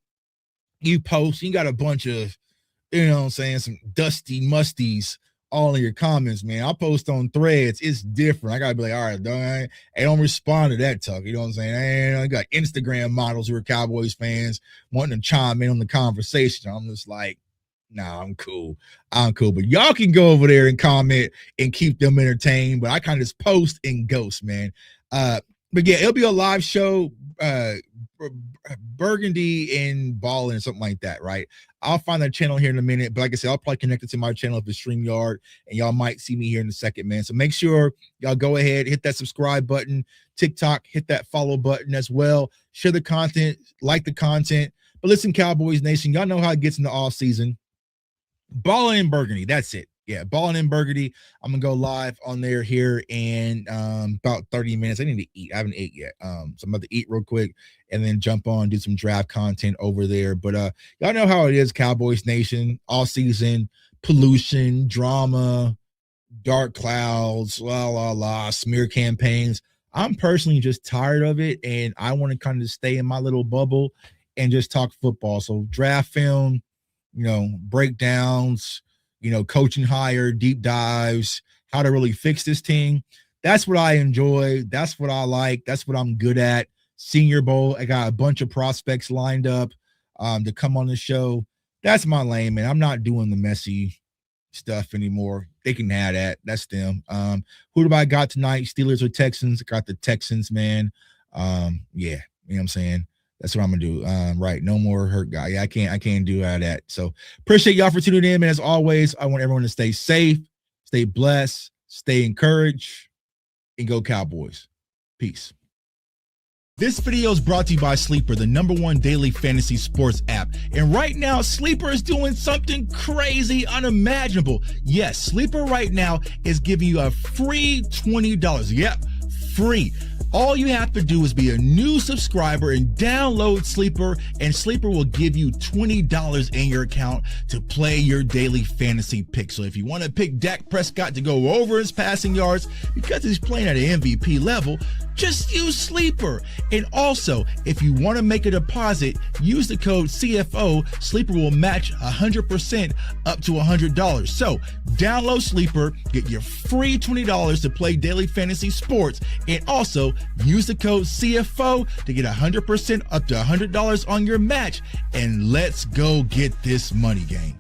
you post, you got a bunch of, you know what I'm saying, some dusty musties all in your comments, man. I post on Threads. It's different. I gotta be like, all right, I don't respond to that talk. You know what I'm saying? I got Instagram models who are Cowboys fans wanting to chime in on the conversation. I'm just like, nah, I'm cool. But y'all can go over there and comment and keep them entertained. But I kind of just post and ghost, man. But yeah, it'll be a live show, Burgundy and Ballin' or something like that, right? I'll find that channel here in a minute. But like I said, I'll probably connect it to my channel if it's StreamYard, and y'all might see me here in a second, man. So make sure y'all go ahead, hit that subscribe button. TikTok, hit that follow button as well. Share the content, like the content. But listen, Cowboys Nation, y'all know how it gets in the off season. Ballin' in Burgundy. That's it. Yeah, Ballin' in Burgundy. I'm gonna go live on there here in about 30 minutes. I need to eat. I haven't ate yet. So I'm about to eat real quick and then jump on, do some draft content over there. But y'all know how it is, Cowboys Nation. All season, pollution, drama, dark clouds, smear campaigns. I'm personally just tired of it, and I want to kind of stay in my little bubble and just talk football. So draft film, breakdowns, coaching hire, deep dives, how to really fix this team. That's what I enjoy. That's what I like. That's what I'm good at. Senior Bowl, I got a bunch of prospects lined up to come on the show. That's my lane, man. I'm not doing the messy stuff anymore. They can have that. That's them. Who do I got tonight? Steelers or Texans? I got the Texans, man. Yeah, you know what I'm saying? That's what I'm gonna do. Right. No more hurt guy. Yeah, I can't do all that. So appreciate y'all for tuning in, man. As always, I want everyone to stay safe, stay blessed, stay encouraged, and go Cowboys. Peace. This video is brought to you by Sleeper, the #1 daily fantasy sports app. And right now, Sleeper is doing something crazy, unimaginable. Yes, Sleeper right now is giving you a free $20. Yep, free. All you have to do is be a new subscriber and download Sleeper, and Sleeper will give you $20 in your account to play your daily fantasy pick. So if you want to pick Dak Prescott to go over his passing yards because he's playing at an MVP level, just use Sleeper. And also, if you want to make a deposit, use the code CFO. Sleeper will match 100% up to $100. So download Sleeper, get your free $20 to play daily fantasy sports, and also use the code CFO to get 100% up to $100 on your match. And let's go get this money, gang.